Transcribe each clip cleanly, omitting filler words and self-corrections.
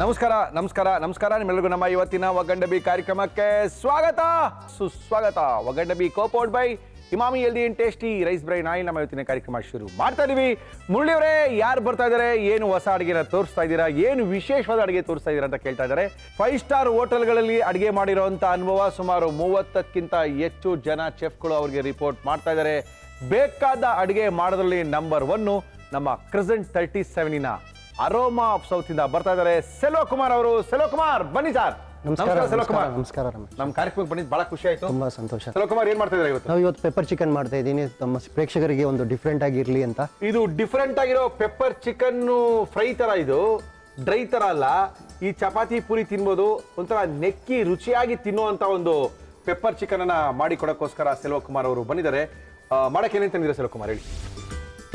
ನಮಸ್ಕಾರ ನಿಮ್ಮೆಲ್ಲರಿಗೂ ನಮ್ಮ ಇವತ್ತಿನ ಒಗ್ಗಂಡಬಿ ಕಾರ್ಯಕ್ರಮಕ್ಕೆ ಸ್ವಾಗತ ಸುಸ್ವಾಗತ. Oggandabbi copowered by Emami healthy and tasty rice bran oil. ನಮ್ಮ ಇವತ್ತಿನ ಕಾರ್ಯಕ್ರಮ ಶುರು ಮಾಡ್ತಾ ಇದೀವಿ. ಮುರಳಿಯವರೇ, ಯಾರು ಬರ್ತಾ ಇದ್ದಾರೆ, ಏನು ಹೊಸ ಅಡುಗೆನ ತೋರಿಸ್ತಾ ಇದ್ದೀರಾ, ಏನು ವಿಶೇಷವಾದ ಅಡುಗೆ ತೋರಿಸ್ತಾ ಇದ್ದೀರಾ ಅಂತ ಕೇಳ್ತಾ ಇದ್ದಾರೆ. 5 ಸ್ಟಾರ್ ಹೋಟೆಲ್ಗಳಲ್ಲಿ ಅಡುಗೆ ಮಾಡಿರೋಂಥ ಅನುಭವ ಸುಮಾರು 30ಕ್ಕಿಂತ ಹೆಚ್ಚು ಜನ ಚೆಫ್ಗಳು ಅವರಿಗೆ ರಿಪೋರ್ಟ್ ಮಾಡ್ತಾ ಇದ್ದಾರೆ. ಬೇಕಾದ ಅಡುಗೆ ಮಾಡೋದ್ರಲ್ಲಿ ನಂಬರ್ 1 ನಮ್ಮ ಕ್ರೆಸೆಂಟ್ 37ನ ಅರೋಮಾ ಆಫ್ ಸೌತ್ ಇಂದ ಬರ್ತಾ ಇದ್ದಾರೆ ಸೆಲ್ವಕುಮಾರ್ ಅವರು. ಸೆಲ್ವಕುಮಾರ್ ಬನ್ನಿ ಸರ್. ನಮಸ್ಕಾರ ಸೆಲ್ವಕುಮಾರ್. ನಮಸ್ಕಾರ. ನಮ್ಮ ಕಾರ್ಯಕ್ರಮಕ್ಕೆ ಬಂದಿದ್ದು ಬಹಳ ಖುಷಿ ಆಯ್ತು, ತುಂಬಾ ಸಂತೋಷ. ಸೆಲ್ವಕುಮಾರ್, ಏನ್ ಮಾಡ್ತಾ ಇದ್ದಾರೆ ಇವತ್ತು? ನಾವು ಇವತ್ತು ಪೆಪ್ಪರ್ ಚಿಕನ್ ಮಾಡ್ತಾ ಇದ್ದೀನಿ, ನಮ್ಮ ಪ್ರೇಕ್ಷಕರಿಗೆ ಒಂದು ಡಿಫ್ರೆಂಟ್ ಆಗಿರ್ಲಿ ಅಂತ. ಇದು ಡಿಫ್ರೆಂಟ್ ಆಗಿರೋ ಪೆಪ್ಪರ್ ಚಿಕನ್ ಫ್ರೈ ತರ, ಇದು ಡ್ರೈ ತರ ಅಲ್ಲ. ಈ ಚಪಾತಿ ಪೂರಿ ತಿನ್ಬೋದು, ಒಂಥರ ನೆಕ್ಕಿ ರುಚಿಯಾಗಿ ತಿನ್ನುವಂತ ಒಂದು ಪೆಪ್ಪರ್ ಚಿಕನ್ ಅನ್ನ ಮಾಡಿ ಕೊಡೋಕ್ಕೋಸ್ಕರ ಸೆಲ್ವಕುಮಾರ್ ಅವರು ಬಂದಿದ್ದಾರೆ. ಮಾಡಕ್ಕೆ ಏನೇನು ತಂದಿದ್ದೀರಾ ಸೆಲ್ವಕುಮಾರ್, ಹೇಳಿ.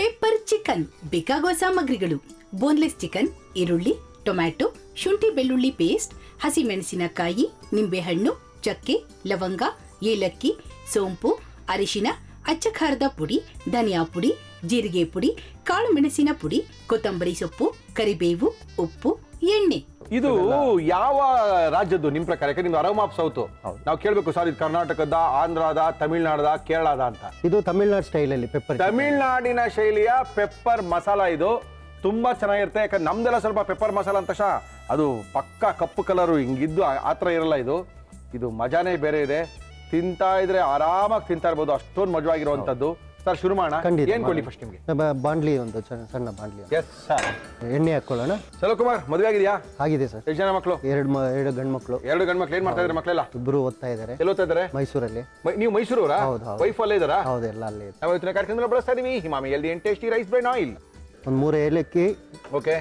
ಪೆಪ್ಪರ್ ಚಿಕನ್ ಬೇಕಾಗುವ ಸಾಮಗ್ರಿಗಳು: ಬೋನ್ಲೆಸ್ ಚಿಕನ್, ಈರುಳ್ಳಿ, ಟೊಮ್ಯಾಟೊ, ಶುಂಠಿ ಬೆಳ್ಳುಳ್ಳಿ ಪೇಸ್ಟ್, ಹಸಿಮೆಣಸಿನಕಾಯಿ, ನಿಂಬೆಹಣ್ಣು, ಚಕ್ಕೆ, ಲವಂಗ, ಏಲಕ್ಕಿ, ಸೋಂಪು, ಅರಿಶಿನ, ಅಚ್ಚ ಖಾರದ ಪುಡಿ, ಧನಿಯಾ ಪುಡಿ, ಜೀರಿಗೆ ಪುಡಿ, ಕಾಳು ಮೆಣಸಿನ ಪುಡಿ, ಕೊತ್ತಂಬರಿ ಸೊಪ್ಪು, ಕರಿಬೇವು, ಉಪ್ಪು, ಎಣ್ಣೆ. ಇದು ಯಾವ ರಾಜ್ಯದ್ದು ನಿಮ್ ಪ್ರಕಾರ? ಯಾಕಂದ್ರೆ ನಿಮ್ದು ಅರೋಮಾ ಆಫ್ ಸೌತ್. ನಾವು ಕೇಳ್ಬೇಕು ಸರ್, ಇದು ಕರ್ನಾಟಕದ, ಆಂಧ್ರದ, ತಮಿಳ್ನಾಡದ, ಕೇರಳದ ಅಂತ. ಇದು ತಮಿಳ್ನಾಡು ಸ್ಟೈಲ್ ಅಲ್ಲಿ ಪೆಪ್ಪರ್, ತಮಿಳ್ನಾಡಿನ ಶೈಲಿಯ ಪೆಪ್ಪರ್ ಮಸಾಲ. ಇದು ತುಂಬಾ ಚೆನ್ನಾಗಿರುತ್ತೆ. ಯಾಕಂದ್ರೆ ನಮ್ದೆಲ್ಲ ಸ್ವಲ್ಪ ಪೆಪ್ಪರ್ ಮಸಾಲ ಅಂತ ಅದು ಪಕ್ಕ ಕಪ್ಪು ಕಲರು ಹಿಂಗಿದ್ದು ಆ ಥರ ಇರಲ್ಲ. ಇದು ಮಜಾನೇ ಬೇರೆ ಇದೆ. ತಿಂತಾ ಇದ್ರೆ ಆರಾಮಾಗಿ ತಿಂತಾ ಇರ್ಬೋದು, ಅಷ್ಟೊಂದು ಮಜವಾಗಿರುವಂತದ್ದು. ಸರ್, ಶುರು ಮಾಡೋಣ. ಏನ್ ಕೊಡಿ ಫಸ್ಟ್ ನಿಮ್ಗೆ? ಬಾಂಡ್ಲಿ, ಒಂದು ಸಣ್ಣ ಬಾಂಡ್ಲಿ. Yes sir. ಎಣ್ಣೆ ಹಾಕೊಳ್ಳೋಣ. ಸೆಲ್ವಕುಮಾರ್, ಮದುವೆ ಆಗಿದೆಯಾ? ಆಗಿದೆ ಸರ್. ಎಷ್ಟು ಜನ ಮಕ್ಕಳು? ಎರಡು ಗಂಡು ಮಕ್ಕಳು. 2 ಗಂಡು ಮಕ್ಕಳು. ಏನ್ ಮಾಡ್ತಾ ಇದ್ದಾರೆ ಮಕ್ಕಳೆಲ್ಲ? ಇಬ್ರು ಓದ್ತಾ ಇದ್ದಾರೆ. ಎಲ್ಲಿ ಓದ್ತಾ ಇದ್ದಾರೆ? ಮೈಸೂರಲ್ಲಿ. ನೀವು ಮೈಸೂರವರಾ? ವೈಫ್ ಅಲ್ಲೇ ಇದ್ದಾರಾ? ಹೌದು, ಎಲ್ಲ ಅಲ್ಲೇ ಇದೆ. ನಾವು ಇವತ್ತಿನ ಕಾರ್ಯಕ್ರಮದಲ್ಲಿ ಬಳಸ್ತಾ ಇದೀವಿ Emami healthy and tasty rice bran oil. ಒಂದು 3 ಏಲಕ್ಕಿ, ಓಕೆ,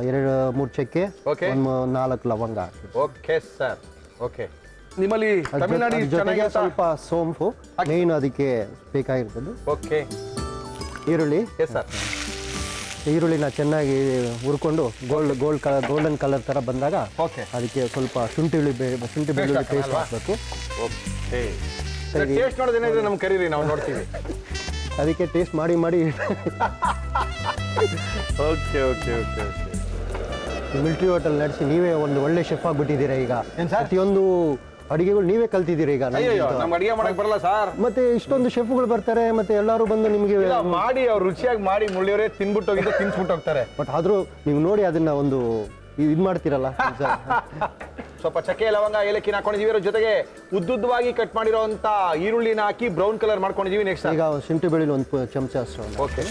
2-3 ಚಕ್ಕೆ, ಓಕೆ, 4 ಲವಂಗ. Okay sir. ಓಕೆ, ನಿಮ್ಮಲ್ಲಿ ತಮಿಳ್ನಾಡಿ ಜೊತೆಗೆ ಸ್ವಲ್ಪ ಸೋಂಪು ಮೇನ್ ಅದಕ್ಕೆ ಬೇಕಾಗಿರ್ತದೆ. ಓಕೆ, ಈರುಳ್ಳಿ. Yes sir. ಈರುಳ್ಳಿನ ಚೆನ್ನಾಗಿ ಹುರ್ಕೊಂಡು ಗೋಲ್ಡನ್ ಕಲರ್ ತರ ಬಂದಾಗ ಓಕೆ, ಅದಕ್ಕೆ ಸ್ವಲ್ಪ ಶುಂಠಿ ಬೆಳ್ಳುಳ್ಳಿ ಪೇಸ್ಟ್ ಹಾಕಬೇಕು. ಓಕೆ, ಟೇಸ್ಟ್ ನೋಡೋದೇನಿದ್ರೆ ನಮ್ಗೆ ಕರೀರಿ, ನಾವು ನೋಡ್ತೀವಿ. ಅದಕ್ಕೆ ಟೇಸ್ಟ್ ಮಾಡಿ okay okay okay okay. Military hotel ನಡೆಸಿ ನೀವೇ ಒಂದು ಒಳ್ಳೆ ಶೆಫ್ ಆಗ್ಬಿಟ್ಟಿದ್ದೀರಾ ಈಗ. ಪ್ರತಿಯೊಂದು ಅಡಿಗೆಗಳು ನೀವೇ ಕಲ್ತಿದ್ದೀರಿ ಈಗ. ನಮ್ಗೆ ಅಡಿಗೆ ಮಾಡಕ್ ಬರಲ್ಲ ಸರ್. ಮತ್ತೆ ಇಷ್ಟೊಂದು ಶೆಫ್ಗಳು ಬರ್ತಾರೆ, ಮತ್ತೆ ಎಲ್ಲರೂ ಬಂದು ನಿಮಗೆ ಮಾಡಿ ಅವ್ರು ರುಚಿಯಾಗಿ ಮಾಡಿ ಮುಳ್ಳಿಯವರೇ ತಿನ್ಬಿಟ್ಟು ಹೋಗಿದ್ದು ತಿನ್ಸ್ಬಿಟ್ಟು ಹೋಗ್ತಾರೆ. ಬಟ್ ಆದ್ರೂ ನೀವು ನೋಡಿ ಅದನ್ನ ಒಂದು ಇದು ಮಾಡ್ತೀರಲ್ಲ. ಸ್ವಲ್ಪ ಚಕ್ಕೆ, ಲವಂಗ, ಏಲಕ್ಕಿನ ಹಾಕೊಂಡಿದೀವಿ. ಅದ್ರ ಜೊತೆಗೆ ಉದ್ದುದ್ದವಾಗಿ ಕಟ್ ಮಾಡಿರೋಂಥ ಈರುಳ್ಳಿನ ಹಾಕಿ ಬ್ರೌನ್ ಕಲರ್ ಮಾಡ್ಕೊಂಡಿದೀವಿ. ನೆಕ್ಸ್ಟ್ ಈಗ ಶುಂಠಿ ಬೆಳ್ಳುಳ್ಳಿ 1 ಚಮಚ ಅಷ್ಟು. ಓಕೆ,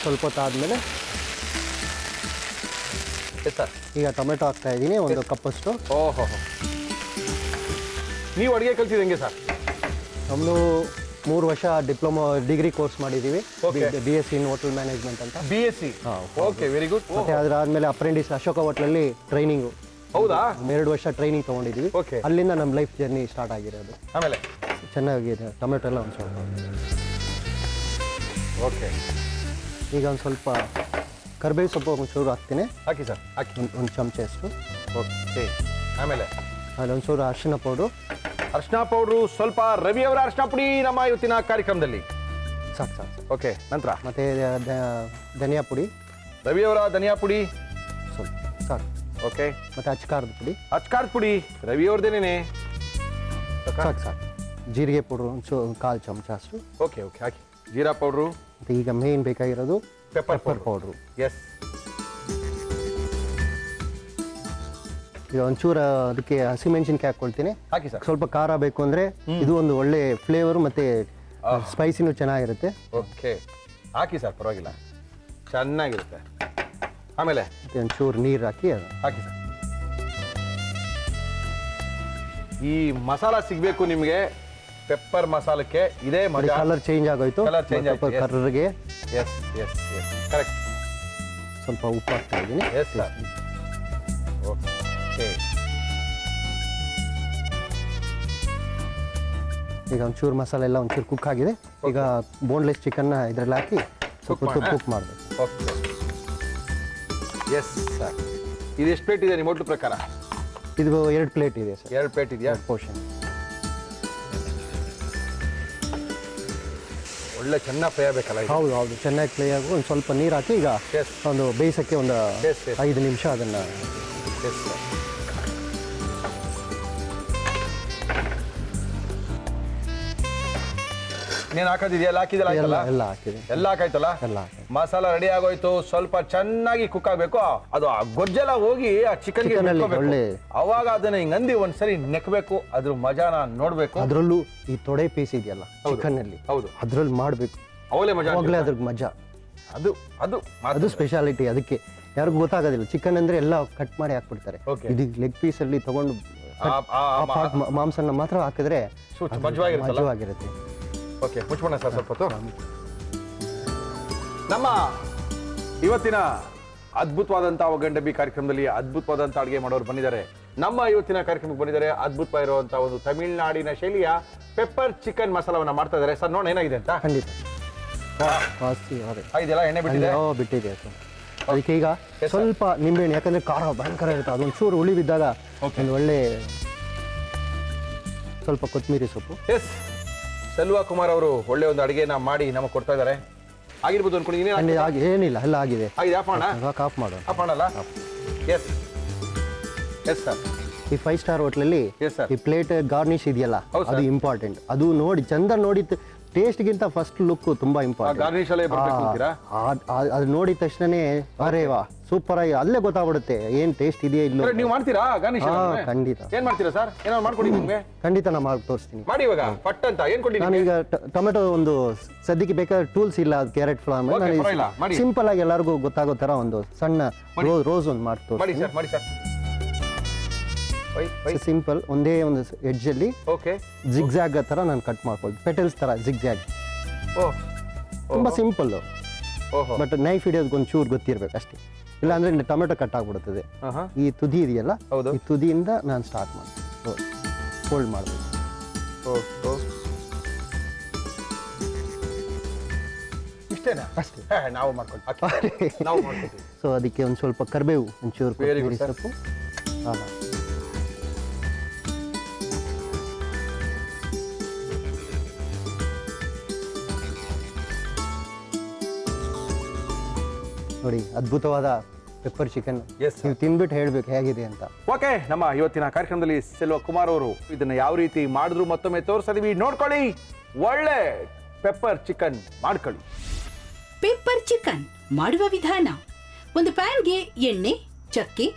ಸ್ವಲ್ಪ ಹೊತ್ತಾದ್ಮೇಲೆ ಸರ್ ಈಗ ಟೊಮೆಟೊ ಹಾಕ್ತಾ ಇದ್ದೀನಿ, 1 ಕಪ್ಪಷ್ಟು. ಓಹೋ, ನೀವು ಅಡುಗೆ ಕಲ್ತಿದಂಗೆ ಸರ್? ನಮ್ಮದು 3 ವರ್ಷ ಡಿಗ್ರಿ ಕೋರ್ಸ್ ಮಾಡಿದ್ದೀವಿ, BSc ಇನ್ ಹೋಟೆಲ್ ಮ್ಯಾನೇಜ್ಮೆಂಟ್ ಅಂತ. BSc, okay, very good. ಮತ್ತೆ ಅದಾದ್ಮೇಲೆ ಅಪ್ರೆಂಟಿಸ್ ಅಶೋಕ ಹೋಟ್ಲಲ್ಲಿ ಟ್ರೈನಿಂಗು. ಹೌದಾ? 2 ವರ್ಷ ಟ್ರೈನಿಂಗ್ ತೊಗೊಂಡಿದ್ದೀವಿ. ಓಕೆ, ಅಲ್ಲಿಂದ ನಮ್ಮ ಲೈಫ್ ಜರ್ನಿ ಸ್ಟಾರ್ಟ್ ಆಗಿರೋದು. ಆಮೇಲೆ ಚೆನ್ನಾಗಿದೆ. ಟೊಮೆಟೊ ಎಲ್ಲ ಒಂದು ಸ್ವಲ್ಪ. ಓಕೆ, ಈಗ ಒಂದು ಸ್ವಲ್ಪ ಕರಿಬೇವು ಸೊಪ್ಪು ಒಂಚೂರು ಹಾಕ್ತೀನಿ. ಹಾಕಿ ಸರ್, ಹಾಕಿ. ಒಂದು ಚಮಚ ಅಷ್ಟು. ಓಕೆ, ಆಮೇಲೆ ಅಲ್ಲಿ ಒಂಚೂರು ಅರಿಶಿನ ಪೌಡ್ರು. ಅರಿಶಿನ ಪೌಡ್ರು ಸ್ವಲ್ಪ. ರವಿ ಅವರ ಅರಿಶಿನ ಪುಡಿ ನಮ್ಮ ಇವತ್ತಿನ ಕಾರ್ಯಕ್ರಮದಲ್ಲಿ. ಸಾಕು. ಓಕೆ, ನಂತರ ಮತ್ತೆ ಧನಿಯಾ ಪುಡಿ. ರವಿ ಅವರ ಧನಿಯಾ ಪುಡಿ ಸ್ವಲ್ಪ ಸಾಕು. ಓಕೆ, ಮತ್ತೆ ಅಚ್ಕಾರದ ಪುಡಿ. ಅಚ್ಕಾರದ ಪುಡಿ ರವಿ ಅವ್ರದ್ದೇನೆ. ಸಾಕು. ಜೀರಿಗೆ ಪೌಡ್ರು ಒಂಚೂರು 1/4 ಚಮಚ ಅಷ್ಟು. ಓಕೆ ಓಕೆ, ಹಾಕಿ. ಜೀರಾ ಪೌಡ್ರು. ಮತ್ತೆ ಈಗ ಮೇನ್ ಬೇಕಾಗಿರೋದು ಪೆಪ್ಪರ್ ಪೌಡ್ರು. ಎಸ್. ಈಗ ಒಂಚೂರು ಅದಕ್ಕೆ ಹಸಿಮೆಣಸಿನ್ಕಾಯಿ ಹಾಕ್ಕೊಳ್ತೀನಿ. ಹಾಕಿ ಸರ್. ಸ್ವಲ್ಪ ಖಾರ ಬೇಕು ಅಂದ್ರೆ ಇದು ಒಂದು ಒಳ್ಳೆ ಫ್ಲೇವರ್ ಮತ್ತೆ ಸ್ಪೈಸಿನೂ ಚೆನ್ನಾಗಿರುತ್ತೆ. ಓಕೆ, ಹಾಕಿ ಸರ್, ಪರವಾಗಿಲ್ಲ, ಚೆನ್ನಾಗಿರುತ್ತೆ. ಆಮೇಲೆ ಮತ್ತೆ ಒಂಚೂರು ನೀರು ಹಾಕಿ ಹಾಕಿ ಸರ್. ಈ ಮಸಾಲ ಸಿಗಬೇಕು ನಿಮಗೆ, ಪೆಪ್ಪರ್ ಮಸಾಲಕ್ಕೆ ಇದೇ ಮಜಾ. ಕಲರ್ ಚೇಂಜ್ ಆಗೋಯ್ತು. ಕಲರ್ ಚೇಂಜ್ ಆಯ್ತು. ಕರ್ರಿಗೆ ಎಸ್ ಎಸ್ ಎಸ್, ಕರೆಕ್ಟ್. ಸ್ವಲ್ಪ ಉಪ್ಪು ಹಾಕ್ತಾ ಇದ್ದೀನಿ. Yes sir. ಓಕೆ, ಈಗ ಒಂಚೂರು ಮಸಾಲೆ ಎಲ್ಲ ಒಂಚೂರು ಕುಕ್ ಆಗಿದೆ. ಈಗ ಬೋನ್ಲೆಸ್ ಚಿಕನ್ನ ಇದರಲ್ಲಿ ಹಾಕಿ ಸ್ವಲ್ಪ ಕುಕ್ ಮಾಡಬೇಕು. Okay, yes sir. ಇದು ಎಷ್ಟು ಪ್ಲೇಟ್ ಇದೆ ನಿಮ್ಮ ಹೋಟ್ಲು ಪ್ರಕಾರ? ಇದು 2 ಪ್ಲೇಟ್ ಇದೆ ಸರ್. 2 ಪ್ಲೇಟ್ ಇದೆಯಾ? ಪೋರ್ಷನ್. ಒಳ್ಳೆ ಚೆನ್ನಾಗಿ ಫ್ರೈ ಆಗಬೇಕಲ್ಲ ಇದು? ಹೌದು ಹೌದು, ಚೆನ್ನಾಗಿ ಫ್ರೈ ಆಗಿ ಒಂದು ಸ್ವಲ್ಪ ನೀರು ಹಾಕಿ ಈಗ Yes. ಒಂದು ಬೇಯಿಸೋಕ್ಕೆ ಒಂದು Yes, yes. 5 ನಿಮಿಷ ಅದನ್ನು ಎಸ್ ಸರ್. ನೀನು ಹಾಕೋದಿದೆಯಲ್ಲ, ಹಾಕಿದೆಲ್ಲ ಎಲ್ಲ ಆಯ್ತಲ್ಲ? ಎಲ್ಲ ಹಾಕಿದೆ, ಎಲ್ಲ ಹಾಕಾಯ್ತಲ್ಲ? ಎಲ್ಲ ಹಾಕಿ ಮಸಾಲ ರೆಡಿ ಆಗೋಯ್ತು. ಸ್ವಲ್ಪ ಚೆನ್ನಾಗಿ ಕುಕ್ ಆಗ್ಬೇಕು. ಅದು ಆ ಗೊಜ್ಜೆಲ್ಲ ಹೋಗಿ ಆ ಚಿಕನ್ಗೆ Chicken ಅಲ್ಲಿ ಒಳ್ಳೆ ಅವಾಗ ಅದನ್ನ ಹಿಂಗಂದಿ ಒಂದ್ಸರಿ ನೆಕ್ಬೇಕು. ಅದ್ರ ಮಜಾನ ನೋಡ್ಬೇಕು. ಅದರಲ್ಲೂ ಈ ತೊಡೆ ಪೀಸ್ ಇದೆಯಲ್ಲ ಚಿಕನ್ನಲ್ಲಿ, ಹೌದು, ಅದ್ರಲ್ಲಿ ಮಾಡಬೇಕು, ಅವಲೇ ಮಜಾ. ಅವಾಗಲೇ ಅದ್ರಿಗೆ ಮಜಾ. ಅದು ಅದು ಅದು ಸ್ಪೆಷಾಲಿಟಿ. ಅದಕ್ಕೆ ಯಾರಿಗೂ ಗೊತ್ತಾಗೋದಿಲ್ಲ. ಚಿಕನ್ ಅಂದ್ರೆ ಎಲ್ಲ ಕಟ್ ಮಾಡಿ ಹಾಕ್ಬಿಡ್ತಾರೆ. Okay. ಇದು ಲೆಗ್ ಪೀಸ್ ಅಲ್ಲಿ ತಗೊಂಡು ಆ part ಮಾಂಸನ ಮಾತ್ರ ಹಾಕಿದ್ರೆ ಅದು ಮಜವಾಗಿರುತ್ತಲ್ಲ? ಮಜವಾಗಿರುತ್ತೆ. ಓಕೆ, ಮುಚ್ಬೋಣ ಸರ್ ಸ್ವಲ್ಪ ಹೊತ್ತು. ನಮ್ಮ ಇವತ್ತಿನ ಅದ್ಭುತವಾದಂಥ ಒಗ್ಗಂಡಬ್ಬಿ ಕಾರ್ಯಕ್ರಮದಲ್ಲಿ ಅದ್ಭುತವಾದಂಥ ಅಡುಗೆ ಮಾಡೋರು ಬಂದಿದ್ದಾರೆ. ನಮ್ಮ ಇವತ್ತಿನ ಕಾರ್ಯಕ್ರಮಕ್ಕೆ ಬಂದಿದ್ದಾರೆ ಅದ್ಭುತವಾಗಿರುವಂಥ ಒಂದು ತಮಿಳುನಾಡಿನ ಶೈಲಿಯ ಪೆಪ್ಪರ್ ಚಿಕನ್ ಮಸಾಲವನ್ನ ಮಾಡ್ತಾ ಇದ್ದಾರೆ. ಸರ್ ನೋಡಿ ಏನಾಗಿದೆ ಅಂತ. ಖಂಡಿತ ಜಾಸ್ತಿ ಇದೆಲ್ಲ ಎಣ್ಣೆ ಬಿಟ್ಟಿದೆ, ಬಿಟ್ಟಿದೆ ಅದು. ಅದಕ್ಕೆ ಈಗ ಸ್ವಲ್ಪ ನಿಂಬೆಹಣ್ಣು, ಯಾಕಂದ್ರೆ ಖಾರ ಭಯಂಕರ ಇರುತ್ತೆ, ಅದೊಂದು ಚೂರು ಹುಳಿ ಬಿದ್ದಾಗ ಒಂದು ಒಳ್ಳೆ ಸ್ವಲ್ಪ ಕೊತ್ತಂಬರಿ ಸೊಪ್ಪು. ಎಸ್, ಸೆಲ್ವಾ ಕುಮಾರ್ ಅವರು ಒಳ್ಳೆ ಒಂದು ಅಡುಗೆನ ಮಾಡಿ ನಮಗೆ ಕೊಡ್ತಾ ಇದ್ದಾರೆ. ಆಗಿರ್ಬೋದು ಅನ್ಕೊಂಡಿದ್ದೀನಿ. ಏನಿಲ್ಲ, ಎಲ್ಲ ಆಗಿದೆ. ಆಗಿದೆ, ಆಫ್ ಮಾಡೋಣ? ಆಫ್ ಮಾಡೋಣ. ಆಫ್ ಮಾಡಲ್ಲ? Yes yes sir. ಈ 5 ಸ್ಟಾರ್ ಹೋಟ್ಲಲ್ಲಿ Yes, sir. ಈ ಪ್ಲೇಟ್ ಗಾರ್ನಿಶ್ ಇದೆಯಲ್ಲ, ಹೌದು, ಅದು sir. ಇಂಪಾರ್ಟೆಂಟ್. ಅದು ನೋಡಿ ಚಂದ ನೋಡಿ, ಟೇಸ್ಟ್ಗಿಂತ ಫಸ್ಟ್ ಲುಕ್ ತುಂಬಾ ಇಂಪಾರ್ಟೆಂಟ್. ಗಾರ್ನಿಶ್ ಅಲ್ಲೇ ಬರ್ಬೇಕು ಅಂತೀರಾ? ಅದು ನೋಡಿದ ತಕ್ಷಣನೇ ಅರೇ ವಾ ಸೂಪರ್ ಆಗಿ ಅಲ್ಲೇ ಗೊತ್ತಾಗ್ಬಿಡುತ್ತೆ ಏನ್ ಟೇಸ್ಟ್ ಇದೆಯಾ ಇಲ್ಲೋ. ನೀವು ಮಾಡ್ತೀರಾ ಗಾರ್ನಿಶ್? ಖಂಡಿತ. ಏನ್ ಮಾಡ್ತೀರಾ ಸರ್? ಏನೋ ಮಾಡ್ಕೊಡಿ ನಿಮ್ಗೆ. ಖಂಡಿತ ನಾನು ಮಾಡಿ ತೋರಿಸ್ತೀನಿ. ಮಾಡಿ ಇವಾಗ ಪಟ್ ಅಂತ ಏನ್ ಕೊಡಿ. ನಾನು ಈಗ ಟೊಮೆಟೊ ಒಂದು ಸದ್ಯಕ್ಕೆ ಬೇಕಾದ್ರೆ ಟೂಲ್ಸ್ ಇಲ್ಲ, ಕ್ಯಾರೆಟ್ ಫ್ಲಾಮ್, Okay, ಪರವಾಗಿಲ್ಲ, ಮಾಡಿ. ಸಿಂಪಲ್ ಆಗಿ ಎಲ್ಲರಿಗೂ ಗೊತ್ತಾಗೋ ತರ ಒಂದು ಸಣ್ಣ ರೋಸ್ ಒಂದು ಮಾಡಿ ಮಾಡಿ ತೋರಿಸ್ತೀನಿ. ಸರ್, ಮಾಡಿ ಸರ್. ಸಿಂಪಲ್ ಒಂದೇ ಒಂದು ಎಡ್ಜ್ ಅಲ್ಲಿ ಓಕೆ. ಜಿಗ್ಜಾಗ್ ತರ ನಾನು ಕಟ್ ಮಾಡ್ಕೊಳ್ತೀನಿ, ಪೆಟಲ್ಸ್ ತರ ಜಿಗ್ಜಾಗ್. ಓ, ತುಂಬಾ ಸಿಂಪಲ್, ಓಹೋ. ಬಟ್ ನೈಫ್ ಹಿಡಿಯೋದಕ್ಕೆ ಒಂದು ಚೂರು ಗೊತ್ತಿರ್ಬೇಕು ಅಷ್ಟೇ. ಇಲ್ಲ ಅಂದ್ರೆ ಟೊಮೆಟೊ ಕಟ್ ಆಗ್ಬಿಡುತ್ತದೆ. ಈ ತುದಿ ಇದೆಯಲ್ಲ, ಹೌದು. ಈ ತುದಿಯಿಂದ ನಾನು ಸ್ಟಾರ್ಟ್ ಮಾಡ್ತೀನಿ, ಫೋಲ್ಡ್ ಮಾಡಬೇಕು ಇಷ್ಟೇನಾ? ಅಷ್ಟೇ. ನಾವು ಮಾಡ್ಕೊಳ್ತೀವಿ, ನಾವು ಮಾಡ್ಕೊಳ್ತೀವಿ. ಸೊ ಅದಕ್ಕೆ ಒಂದು ಸ್ವಲ್ಪ ಕರಿಬೇವು, ಒಂಚೂರು Very good, ಕೊತ್ತಂಬರಿ sir. ಸೊಪ್ಪು. ಹಾಂ, ನೋಡಿ ಅದ್ಭುತವಾದ ಪೆಪ್ಪರ್ ಚಿಕನ್. Yes, sir. ನೀವು ತಿಂದ್ಬಿಟ್ಟು ಹೇಳ್ಬೇಕು ಹೇಗಿದೆ ಅಂತ. ಓಕೆ, ನಮ್ಮ ಇವತ್ತಿನ ಕಾರ್ಯಕ್ರಮದಲ್ಲಿ ಸೆಲ್ವ ಕುಮಾರ್ ಅವರು ಇದನ್ನ ಯಾವ ರೀತಿ ಮಾಡಿದ್ರು ಮತ್ತೊಮ್ಮೆ ತೋರಿಸಿದೀವಿ, ನೋಡ್ಕೊಳ್ಳಿ. ಒಳ್ಳೆ ಪೆಪ್ಪರ್ ಚಿಕನ್ ಮಾಡ್ಕೊಳ್ಳಿ. ಪೆಪ್ಪರ್ ಚಿಕನ್ ಮಾಡುವ ವಿಧಾನ: ಒಂದು ಪ್ಯಾನ್ಗೆ ಎಣ್ಣೆ, ಚಕ್ಕೆ,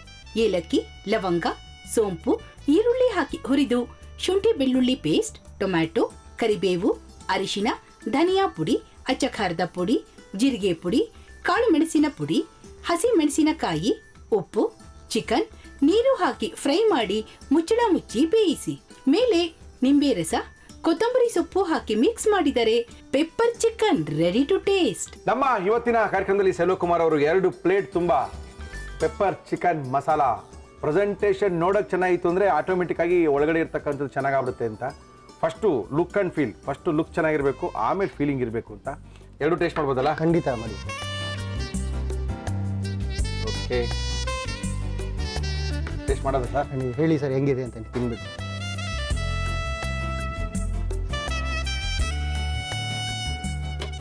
ಏಲಕ್ಕಿ, ಲವಂಗ, ಸೋಂಪು, ಈರುಳ್ಳಿ ಹಾಕಿ ಹುರಿದು ಶುಂಠಿ ಬೆಳ್ಳುಳ್ಳಿ ಪೇಸ್ಟ್, ಟೊಮ್ಯಾಟೊ, ಕರಿಬೇವು, ಅರಿಶಿನ, ಧನಿಯಾ ಪುಡಿ, ಅಚ್ಚ ಖಾರದ ಪುಡಿ, ಜೀರಿಗೆ ಪುಡಿ, ಕಾಳು ಮೆಣಸಿನ ಪುಡಿ, ಹಸಿ ಮೆಣಸಿನಕಾಯಿ, ಉಪ್ಪು, ಚಿಕನ್, ನೀರು ಹಾಕಿ ಫ್ರೈ ಮಾಡಿ ಮುಚ್ಚಳ ಮುಚ್ಚಿ ಬೇಯಿಸಿ. ಮೇಲೆ ನಿಂಬೆ ರಸ, ಕೊತ್ತಂಬರಿ ಸೊಪ್ಪು ಹಾಕಿ ಮಿಕ್ಸ್ ಮಾಡಿದರೆ pepper chicken ready to taste. ನಮ್ಮ ಇವತ್ತಿನ ಕಾರ್ಯಕ್ರಮದಲ್ಲಿ ಸೆಲ್ವ ಕುಮಾರ್ ಅವರು 2 ಪ್ಲೇಟ್ ತುಂಬಾ ಪೆಪ್ಪರ್ ಚಿಕನ್ ಮಸಾಲ. ಪ್ರೆಸೆಂಟೇಷನ್ ನೋಡೋಕೆ ಚೆನ್ನಾಗಿತ್ತು ಅಂದರೆ ಆಟೋಮೆಟಿಕ್ ಆಗಿ ಒಳಗಡೆ ಇರ್ತಕ್ಕಂಥದ್ದು ಚೆನ್ನಾಗಾಗ್ಬಿಡುತ್ತೆ ಅಂತ. First look and feel, first look ಚೆನ್ನಾಗಿರಬೇಕು, ಆಮೇಲೆ ಫೀಲಿಂಗ್ ಇರಬೇಕು ಅಂತ. 2 ಟೇಸ್ಟ್ ಮಾಡ್ಬೋದಲ್ಲ? ಖಂಡಿತ ಮಾಡಿ. ಓಕೆ, ಟೇಸ್ಟ್ ಮಾಡೋದು ಸರ್? ನೀವು ಹೇಳಿ ಸರ್ ಹೆಂಗಿದೆ ಅಂತ ತಿನ್ಬಿಟ್ಟು.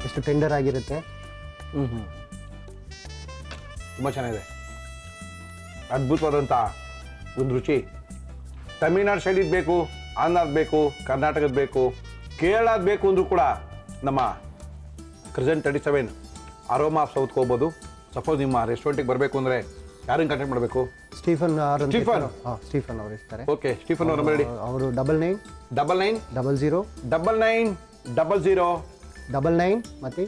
ಎಷ್ಟು ಟೆಂಡರ್ ಆಗಿರುತ್ತೆ. ತುಂಬ ಚೆನ್ನಾಗಿದೆ, ಅದ್ಭುತವಾದಂಥ ಒಂದು ರುಚಿ. ತಮಿಳ್ನಾಡು ಶೈಲಿದು ಬೇಕು, ಆಂಧ್ರದ ಬೇಕು, ಕರ್ನಾಟಕದ ಬೇಕು, ಕೇರಳದ ಬೇಕು ಅಂದರೂ ಕೂಡ ನಮ್ಮ ಕ್ರಿಸೆಂಟ್ 37 ಅರೋಮಾ ಆಫ್ ಸೌತ್ಗೆ ಹೋಗ್ಬೋದು. ಸಪೋಸ್ ನಿಮ್ಮ ರೆಸ್ಟೋರೆಂಟಿಗೆ ಬರಬೇಕು ಅಂದರೆ ಯಾರನ್ನು ಕಾಂಟ್ಯಾಕ್ಟ್ ಮಾಡಬೇಕು? Stephen Stephen? ಸ್ಟೀಫನ್ ಅವರು ಇರ್ತಾರೆ. ಓಕೆ, ಸ್ಟೀಫನ್ ಅವ್ರ ನಂಬರ್ ಹೇಳಿ. ಅವರು 99 99 00 99 00 99 ಮತ್ತೆ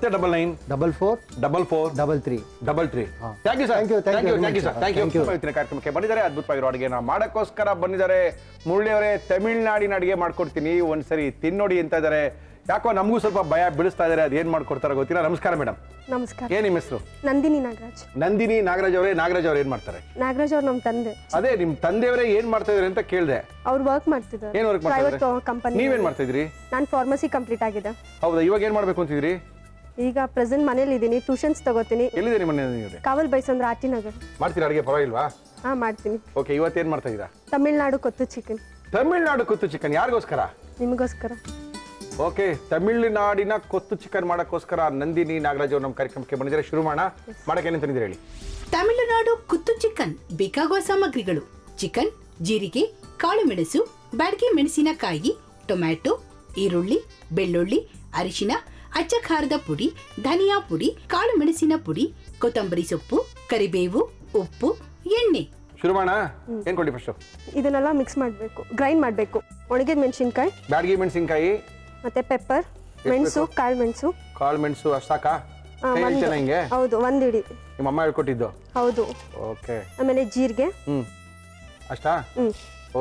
99 44 44 33. 33. ಹಾ. Thank you sir. Thank you, thank you very much, ಸರ್. sir. Thank Thank you. you. ಇವತ್ತಿನ ಕಾರ್ಯಕ್ರಮಕ್ಕೆ ಬಂದಿದ್ದಾರೆ, ಅದ್ಭುತವಾಗಿರೋ ಅಡುಗೆನ ಮಾಡೋಕ್ಕೋಸ್ಕರ ಬಂದಿದ್ದಾರೆ. ಮುರಳಿಯವರೇ, ತಮಿಳ್ನಾಡಿನ ಅಡುಗೆ ಮಾಡ್ಕೊಡ್ತೀನಿ, ಒಂದ್ಸರಿ ತಿನ್ನೋಡಿ ಅಂತ ಇದ್ದಾರೆ. ಯಾಕೋ ನಮಗೂ ಸ್ವಲ್ಪ ಭಯ ಬೀಳಿಸ್ತಾ ಇದ್ದಾರೆ, ಅದೇನು ಮಾಡ್ಕೊಡ್ತಾರೋ ಗೊತ್ತಿಲ್ಲ. ನಮಸ್ಕಾರ ಮೇಡಮ್. ನಮಸ್ಕಾರ. ಏನ್ ನಿಮ್ಮ ಹೆಸರು? ನಂದಿನಿ ನಾಗರಾಜ್. ನಂದಿನಿ ನಾಗರಾಜ್ ಅವರೇ. ನಾಗರಾಜ್ ಅವ್ರು ಏನ್ ಮಾಡ್ತಾರೆ? ನಾಗರಾಜ್ ಅವ್ರು ನಮ್ಮ ತಂದೆ. ಅದೇ ನಿಮ್ ತಂದೆಯವರೇ ಏನ್ ಮಾಡ್ತಾ ಇದಾರೆ ಅಂತ ಕೇಳಿದೆ. ಅವ್ರು ವರ್ಕ್ ಮಾಡ್ತಿದ್ದಾರೆ. ಏನ್ ವರ್ಕ್ ಮಾಡ್ತಾ ಪ್ರೈವೇಟ್ ಕಂಪನಿ. ನೀವೇನ್ ಮಾಡ್ತಾ ಇದ್ರಿ? ನಾನು ಫಾರ್ಮಸಿ ಕಂಪ್ಲೀಟ್ ಆಗಿದೆ. ಹೌದಾ? ಇವಾಗ ಏನ್ ಮಾಡ್ಬೇಕು ಅಂತಿದ್ರಿ? ಈಗ ಪ್ರೆಸೆಂಟ್ ಮನೇಲಿ ಇದ್ದೀನಿ, ಟ್ಯೂಷನ್ಸ್ ತಗೋತೀನಿ. ಎಲ್ಲಿದೆ ನಿಮ್ಮ ಮನೆ? ಕಾವಲ್ ಬೈಸಂದ್ರ ಆರ್ ಟಿ ನಗರ್. ಮಾಡ್ತೀರಾ ಅಡುಗೆ? ಪರವಾಗಿಲ್ವಾ? ಹಾ, ಮಾಡ್ತೀನಿ. ಓಕೆ, ಇವತ್ತೇನ್ ಮಾಡ್ತಾ ಇದ್ದೀರಾ? ತಮಿಳ್ನಾಡು ಕೊತ್ತು ಚಿಕನ್. ತಮಿಳ್ನಾಡು ಕುತ್ತು ಚಿಕನ್. ಯಾರಿಗೋಸ್ಕರ? ನಿಮಗೋಸ್ಕರ. ಓಕೆ, ತಮಿಳುನಾಡಿನ ಕೊತ್ತು ಚಿಕನ್ ಮಾಡೋಕ್ಕೋಸ್ಕರ ನಂದಿನಿ ನಾಗರಾಜ್ ಅವರು ನಮ್ಮ ಕಾರ್ಯಕ್ರಮಕ್ಕೆ ಬಂದಿದ್ದಾರೆ. ಶುರು ಮಾಡೋಣ. ಮಾಡಕ್ಕೆ ಏನೇನು ತಂದಿದ್ದೀರಿ ಹೇಳಿ. ತಮಿಳುನಾಡು ಕುತ್ತು ಚಿಕನ್ ಬೇಕಾಗುವ ಸಾಮಗ್ರಿಗಳು: ಚಿಕನ್, ಜೀರಿಗೆ, ಕಾಳು ಮೆಣಸು, ಬ್ಯಾಡಗಿ ಮೆಣಸಿನಕಾಯಿ, ಟೊಮ್ಯಾಟೊ, ಈರುಳ್ಳಿ, ಬೆಳ್ಳುಳ್ಳಿ, ಅರಿಶಿನ, ಅಚ್ಚ ಖಾರದ ಪುಡಿ, ಧನಿಯಾ ಪುಡಿ, ಕಾಳು ಮೆಣಸಿನ ಪುಡಿ, ಕೊತ್ತಂಬರಿ ಸೊಪ್ಪು, ಕರಿಬೇವು, ಉಪ್ಪು, ಎಣ್ಣೆ. ಶುರು ಮಾಡೋಣ. ಏನು ಕೊಡಿ ಫಸ್ಟು? ಇದನ್ನೆಲ್ಲ ಮಿಕ್ಸ್ ಮಾಡಬೇಕು, ಗ್ರೈಂಡ್ ಮಾಡಬೇಕು. ಒಣಗಿದ ಮೆಣಸಿನ್ಕಾಯಿ, ಬ್ಯಾಡಗಿ ಮೆಣಸಿನ್ಕಾಯಿ, ಮತ್ತೆ ಪೆಪ್ಪರ್, ಮೆಣಸು, ಕಾಳು ಮೆಣಸು. ಕಾಳು ಮೆಣಸು ಅಷ್ಟು ಸಾಕಾ? ಕೈ ಹೇಳ್ತೇನೆ ಹಿಂಗೆ? ಹೌದು, ಒಂದು ಇಡಿ. ನಿಮ್ಮ ಅಮ್ಮ ಹೇಳ್ಕೊಟ್ಟಿದ್ದು? ಹೌದು. ಓಕೆ. ಆಮೇಲೆ ಜೀರಿಗೆ. ಅಷ್ಟಾ? ಹ್ಞೂ.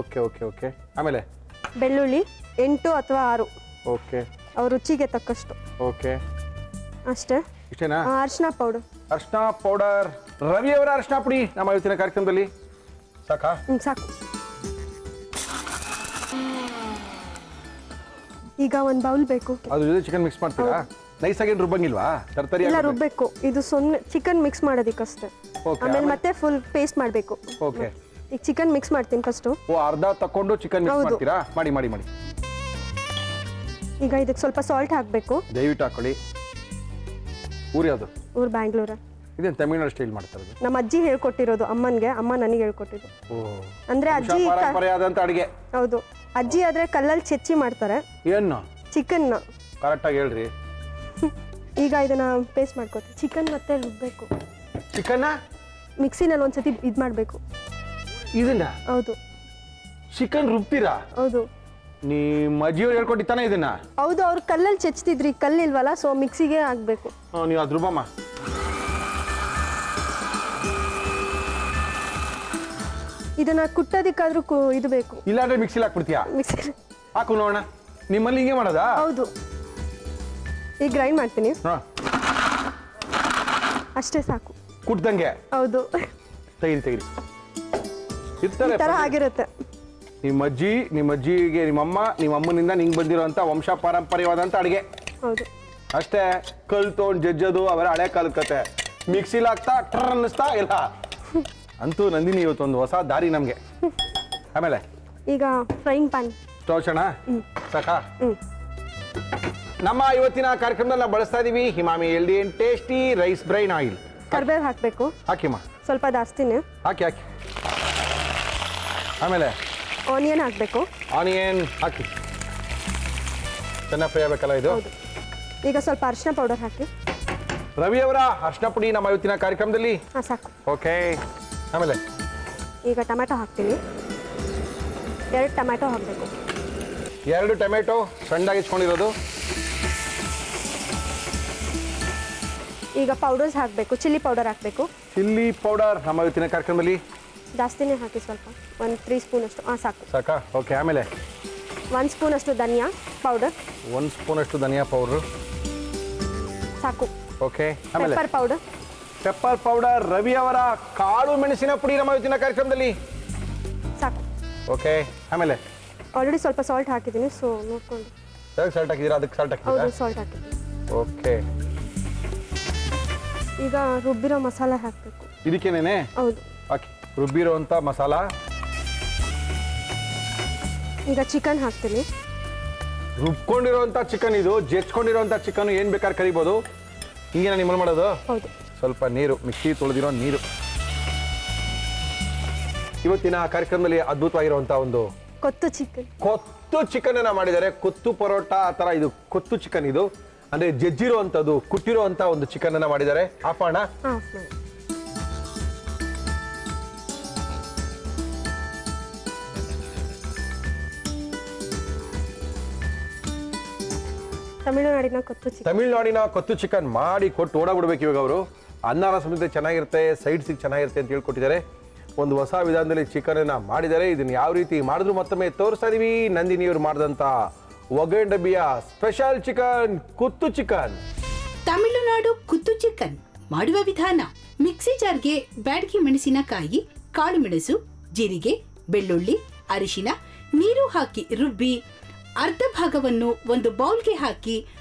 Okay okay okay. ಆಮೇಲೆ ಬೆಳ್ಳುಳ್ಳಿ 8 ಅಥವಾ 6. ಓಕೆ. ಅವ್ರ ರುಚಿಗೆ ತಕ್ಕಷ್ಟು. ಓಕೆ, ಅಷ್ಟೇ. ಇಷ್ಟೇನಾ? ಅರಿಶಿನ ಪೌಡರ್. ಅರ್ಶಿನ ಪೌಡರ್. ರವಿ ಅವರ ಅರ್ಶಿನ ಪುಡಿ ನಮ್ಮ ಇವತ್ತಿನ ಕಾರ್ಯಕ್ರಮದಲ್ಲಿ ಸಾಕಾ? ಸಾಕು. ಈಗ ಒಂದು ಬೌಲ್ ಬೇಕು. ಅದ್ರ ಜೊತೆ ಚಿಕನ್ ಮಿಕ್ಸ್ ಮಾಡ್ತೀರಾ? ನೈಸಾಗಿ ರುಬ್ಬಂಗಿಲ್ವಾ? ತರ್ತರಿ ಇಲ್ಲ, ರುಬ್ಬೇಕು. ಇದು ಸುಮ್ಮನೆ ಚಿಕನ್ ಮಿಕ್ಸ್ ಮಾಡೋದಕ್ಕಷ್ಟೇ. ಓಕೆ. ಆಮೇಲೆ ಮತ್ತೆ ಫುಲ್ ಪೇಸ್ಟ್ ಮಾಡಬೇಕು. ಓಕೆ. ಈಗ ಚಿಕನ್ ಮಿಕ್ಸ್ ಮಾಡ್ತೀನಿ ಫಸ್ಟು. ಓ, ಅರ್ಧ ತಕೊಂಡು ಚಿಕನ್ ಮಿಕ್ಸ್ ಹೌದು. ಮಾಡ್ತೀರಾ? ಮಾಡಿ ಮಾಡಿ ಮಾಡಿ. ಈಗ ಇದಕ್ಕೆ ಸ್ವಲ್ಪ ಸಾಲ್ಟ್ ಹಾಕಬೇಕು. ದಯವಿಟ್ಟು ಹಾಕೊಳ್ಳಿ. ಊರು ಯಾವುದು? ಊರು ಬ್ಯಾಂಗ್ಳೂರ. ಇದೇನು ತಮಿಳ್ನಾಡು ಸ್ಟೈಲ್ ಮಾಡ್ತಾರೆ? ನಮ್ಮ ಅಜ್ಜಿ ಹೇಳ್ಕೊಟ್ಟಿರೋದು ಅಮ್ಮನಿಗೆ, ಅಮ್ಮ ನನಗೆ ಹೇಳ್ಕೊಟ್ಟಿದ್ದು. ಓ, ಅಂದ್ರೆ ಅಜ್ಜಿ ಪರಂಪರೆಯಾದಂತ ಅಡಿಗೆ. ಹೌದು, ಅಜ್ಜಿ ಆದ್ರೆ ಕಲ್ಲಲ್ಲಿ ಚೆಚ್ಚಿ ಮಾಡ್ತಾರೆ ಏನು ಚಿಕನ್ನ. ಕರೆಕ್ಟಾಗಿ ಹೇಳ್ರಿ. ಈಗ ಇದನ್ನ ಪೇಸ್ಟ್ ಮಾಡ್ಕೊತೀವಿ. ಚಿಕನ್ ಮತ್ತೆ ರುಬ್ಬೇಕು. ಚಿಕನ್ನ ಮಿಕ್ಸಿನಲ್ಲಿ ಒಂದ್ಸತಿ ಇದು ಮಾಡಬೇಕು. ಇದನ್ನ? ಹೌದು. ಚಿಕನ್ ರುಬ್ತೀರಾ? ಹೌದು. ನಿಮ್ಮ ಅಜ್ಜಿಯವ್ರು ಹೇಳ್ಕೊಟ್ಟಿತ್ತಾನೆ ಇದನ್ನ? ಹೌದು, ಅವ್ರು ಕಲ್ಲಲ್ಲಿ ಚೆಚ್ತಿದ್ರಿ, ಕಲ್ಲಿಲ್ವಲ್ಲ, ಸೊ ಮಿಕ್ಸಿಗೆ ಹಾಕ್ಬೇಕು. ನೀವು ಅದು ರುಬ್ಬಮ್ಮ. ಇದನ್ನ ಕುಟ್ಟೋದಿಕ್ಕಾದ್ರೂ ಇದು ಬೇಕು. ಇಲ್ಲಾಂದ್ರೆ ಮಿಕ್ಸಿಲಿ ಹಾಕ್ಬಿಡ್ತೀಯಾ? ಮಿಕ್ಸಿ. ಹಾಕು ನೋಡೋಣ. ನಿಮ್ಮಲ್ಲಿ ಹಿಂಗೆ ಮಾಡೋದಾ? ಹೌದು. ಈಗ ಗ್ರೈಂಡ್ ಮಾಡ್ತೀನಿ. ಅಷ್ಟೇ ಸಾಕು. ಕುಟ್ದಂಗೆ? ಹೌದು. ತೆಗಿರಿ ತೆಗಿರಿ. ಈ ತರ ಇರ್ತಾರೆ ಆಗಿರುತ್ತೆ. ನಿಮ್ಮ ಅಜ್ಜಿಗೆ ನಿಮ್ಮ ಅಮ್ಮನಿಂದ ನಿಂಗೆ ಬಂದಿರೋಂಥ ವಂಶ ಪಾರಂಪರ್ಯವಾದಂಥ ಅಡುಗೆ. ಹೌದು. ಅಷ್ಟೇ. ಕಲ್ ತೊಗೊಂಡು ಜಜ್ಜೋದು ಅವರ ಹಳೆ ಕಾಲದ ಕತೆ. ಮಿಕ್ಸಿಲಿ ಹಾಕ್ತಾ ಟ್ರರ್ ಅನ್ನಿಸ್ತಾ ಇಲ್ಲ. ಅಂತೂ ನಂದಿನಿ ಇವತ್ತೊಂದು ಹೊಸ ದಾರಿ ನಮಗೆ. ಆಮೇಲೆ ಈಗ ಫ್ರೈಯಿಂಗ್ ಪ್ಯಾನ್. ಸ್ಟವ್ ಚಣ ಸಾಕಾ? ನಮ್ಮ ಇವತ್ತಿನ ಕಾರ್ಯಕ್ರಮದಲ್ಲಿ ನಾವು ಬಳಸ್ತಾ ಇದೀವಿ Emami healthy and tasty rice bran oil. ಕರ್ಬೇವು ಹಾಕಬೇಕು. ಹಾಕಿಮ್ಮ. ಸ್ವಲ್ಪ ಜಾಸ್ತಿನೇ ಹಾಕಿ. ಆಮೇಲೆ ಆನಿಯನ್ ಹಾಕಬೇಕು. ಆನಿಯನ್ ಹಾಕಿ. ಚೆನ್ನಾಗಿ ಫ್ರೈ ಆಗಬೇಕಲ್ಲ ಇದು? ಹೌದು. ಈಗ ಸ್ವಲ್ಪ ಅರಿಶಿನ ಪೌಡರ್ ಹಾಕಿ. ರವಿ ಅವರ ಅರಿಶಿನ ಪುಡಿ ನಮ್ಮ ಇವತ್ತಿನ ಕಾರ್ಯಕ್ರಮದಲ್ಲಿ. ಸಾಕು. ಓಕೆ. ಆಮೇಲೆ ಈಗ ಟೊಮ್ಯಾಟೊ ಹಾಕ್ತೀನಿ. 2 ಟೊಮ್ಯಾಟೊ ಹಾಕಬೇಕು. 2 ಟೊಮೆಟೊ ಸಣ್ಣದಾಗಿ ಇಸ್ಕೊಂಡಿರೋದು. ಈಗ ಪೌಡರ್ಸ್ ಹಾಕಬೇಕು. ಚಿಲ್ಲಿ ಪೌಡರ್ ಹಾಕಬೇಕು. ಚಿಲ್ಲಿ ಪೌಡರ್ ನಮ್ಮ ಇವತ್ತಿನ ಕಾರ್ಯಕ್ರಮದಲ್ಲಿ. ಜಾಸ್ತಿನೇ ಹಾಕಿ, ಸ್ವಲ್ಪ 1 3 ಸ್ಪೂನ್ ಅಷ್ಟು. ಸಾಕು. ಸಾಕಾ? ಓಕೆ. ಆಮೇಲೆ 1 ಸ್ಪೂನ್ ಅಷ್ಟು ಧನಿಯಾ ಪೌಡರ್. 1 ಸ್ಪೂನ್ ಅಷ್ಟು ಧನಿಯಾ ಪೌಡರ್. ಸಾಕು. ಓಕೆ. ಆಮೇಲೆ pepper powder. Pepper powder. Ravi ಅವರ ಕಾಳು ಮೆಣಸಿನ ಪುಡಿ ನಮ್ಮ ಇವತ್ತಿನ ಕಾರ್ಯಕ್ರಮದಲ್ಲಿ. ಸಾಕು. ಓಕೆ. ಆಮೇಲೆ ಆಲ್ರೆಡಿ ಸ್ವಲ್ಪ ಸಾಲ್ಟ್ ಹಾಕಿದ್ದೀನಿ, ಸೊ ನೋಡ್ಕೊಂಡು. ಸಾಲ್ಟ್ ಹಾಕಿದ್ದೀರಾ? ಅದಕ್ಕೆ ಸಾಲ್ಟ್ ಹಾಕಿದ್ದೀರಾ? ಹೌದು, ಸಾಲ್ಟ್ ಹಾಕಿದ್ದೀನಿ. ಓಕೆ. ಈಗ ರುಬ್ಬಿರೋ ಮಸಾಲೆ ಹಾಕಬೇಕು. ಇದಕ್ಕೇನೇನೆ? ಹೌದು. ಹಾಕಿ. ರುಬ್ಬಿರೋಂಥ ಮಸಾಲ. ಈಗ ಚಿಕನ್ ಹಾಕ್ತೀನಿ. ರುಬ್ಕೊಂಡಿರೋಂಥ ಚಿಕನ್ ಇದು. ಜೆಚ್ಕೊಂಡಿರೋಂಥ ಚಿಕನ್ ಏನು ಬೇಕಾದ್ರೆ ಕರಿಬೋದು. ಹಿಂಗೆ ನಿಮ್ಮಲ್ಲಿ ಮಾಡೋದು? ಹೌದು. ಸ್ವಲ್ಪ ನೀರು, ಮಿಕ್ಸಿ ತೊಳೆದಿರೋ ನೀರು. ಇವತ್ತಿನ ಕಾರ್ಯಕ್ರಮದಲ್ಲಿ ಅದ್ಭುತವಾಗಿರುವಂಥ ಒಂದು ಕೊತ್ತು ಚಿಕನ್ ಅನ್ನ ಮಾಡಿದ್ದಾರೆ. ಕೊತ್ತು ಪರೋಟ ಆ ಥರ ಇದು ಕೊತ್ತು ಚಿಕನ್. ಇದು ಅಂದ್ರೆ ಜಜ್ಜಿರೋ ಅಂಥದ್ದು, ಕುಟ್ಟಿರೋ ಅಂಥ ಒಂದು ಚಿಕನ್ ಅನ್ನ ಮಾಡಿದ್ದಾರೆ. ಆಫ್ ಮಾಡೋಣ. ತಮಿಳುನಾಡಿನ ಕೊತ್ತು ಚಿಕನ್ ಮಾಡಿ ಕೊಟ್ಟು ಓಡಾಬಿಡ್ಬೇಕು ಇವಾಗ ಅವರು. ಅನ್ನಾರ ಸಮೇತ ಚೆನ್ನಾಗಿರುತ್ತೆ, ಸೈಡ್ಸಿಗೆ ಚೆನ್ನಾಗಿರುತ್ತೆ ಅಂತ ಹೇಳ್ಕೊಟ್ಟಿದ್ದಾರೆ. ಒಂದು ಹೊಸ ವಿಧಾನದಲ್ಲಿ ಚಿಕನ್ ಅನ್ನ ಮಾಡಿದ್ದಾರೆ. ಇದನ್ನ ಯಾವ ರೀತಿ ಮಾಡಿದ್ರು ಮತ್ತೊಮ್ಮೆ ತೋರಿಸ್ತಾ ಇದೀವಿ. ನಂದಿನಿಯವರು ಮಾಡಿದಂತ ಒಗಂಡಬಿಯ special chicken kuttu chicken. Tamil Nadu kuttu chicken ಮಾಡುವ ವಿಧಾನ: ಮಿಕ್ಸಿ ಜಾರ್ಗೆ ಬ್ಯಾಡಗಿ ಮೆಣಸಿನಕಾಯಿ, ಕಾಳು ಮೆಣಸು, ಜೀರಿಗೆ, ಬೆಳ್ಳುಳ್ಳಿ, ಅರಿಶಿನ, ನೀರು ಹಾಕಿ ರುಬ್ಬಿ ಅರ್ಧ ಭಾಗವನ್ನು ಒಂದು ಬೌಲ್ಗೆ ಹಾಕಿ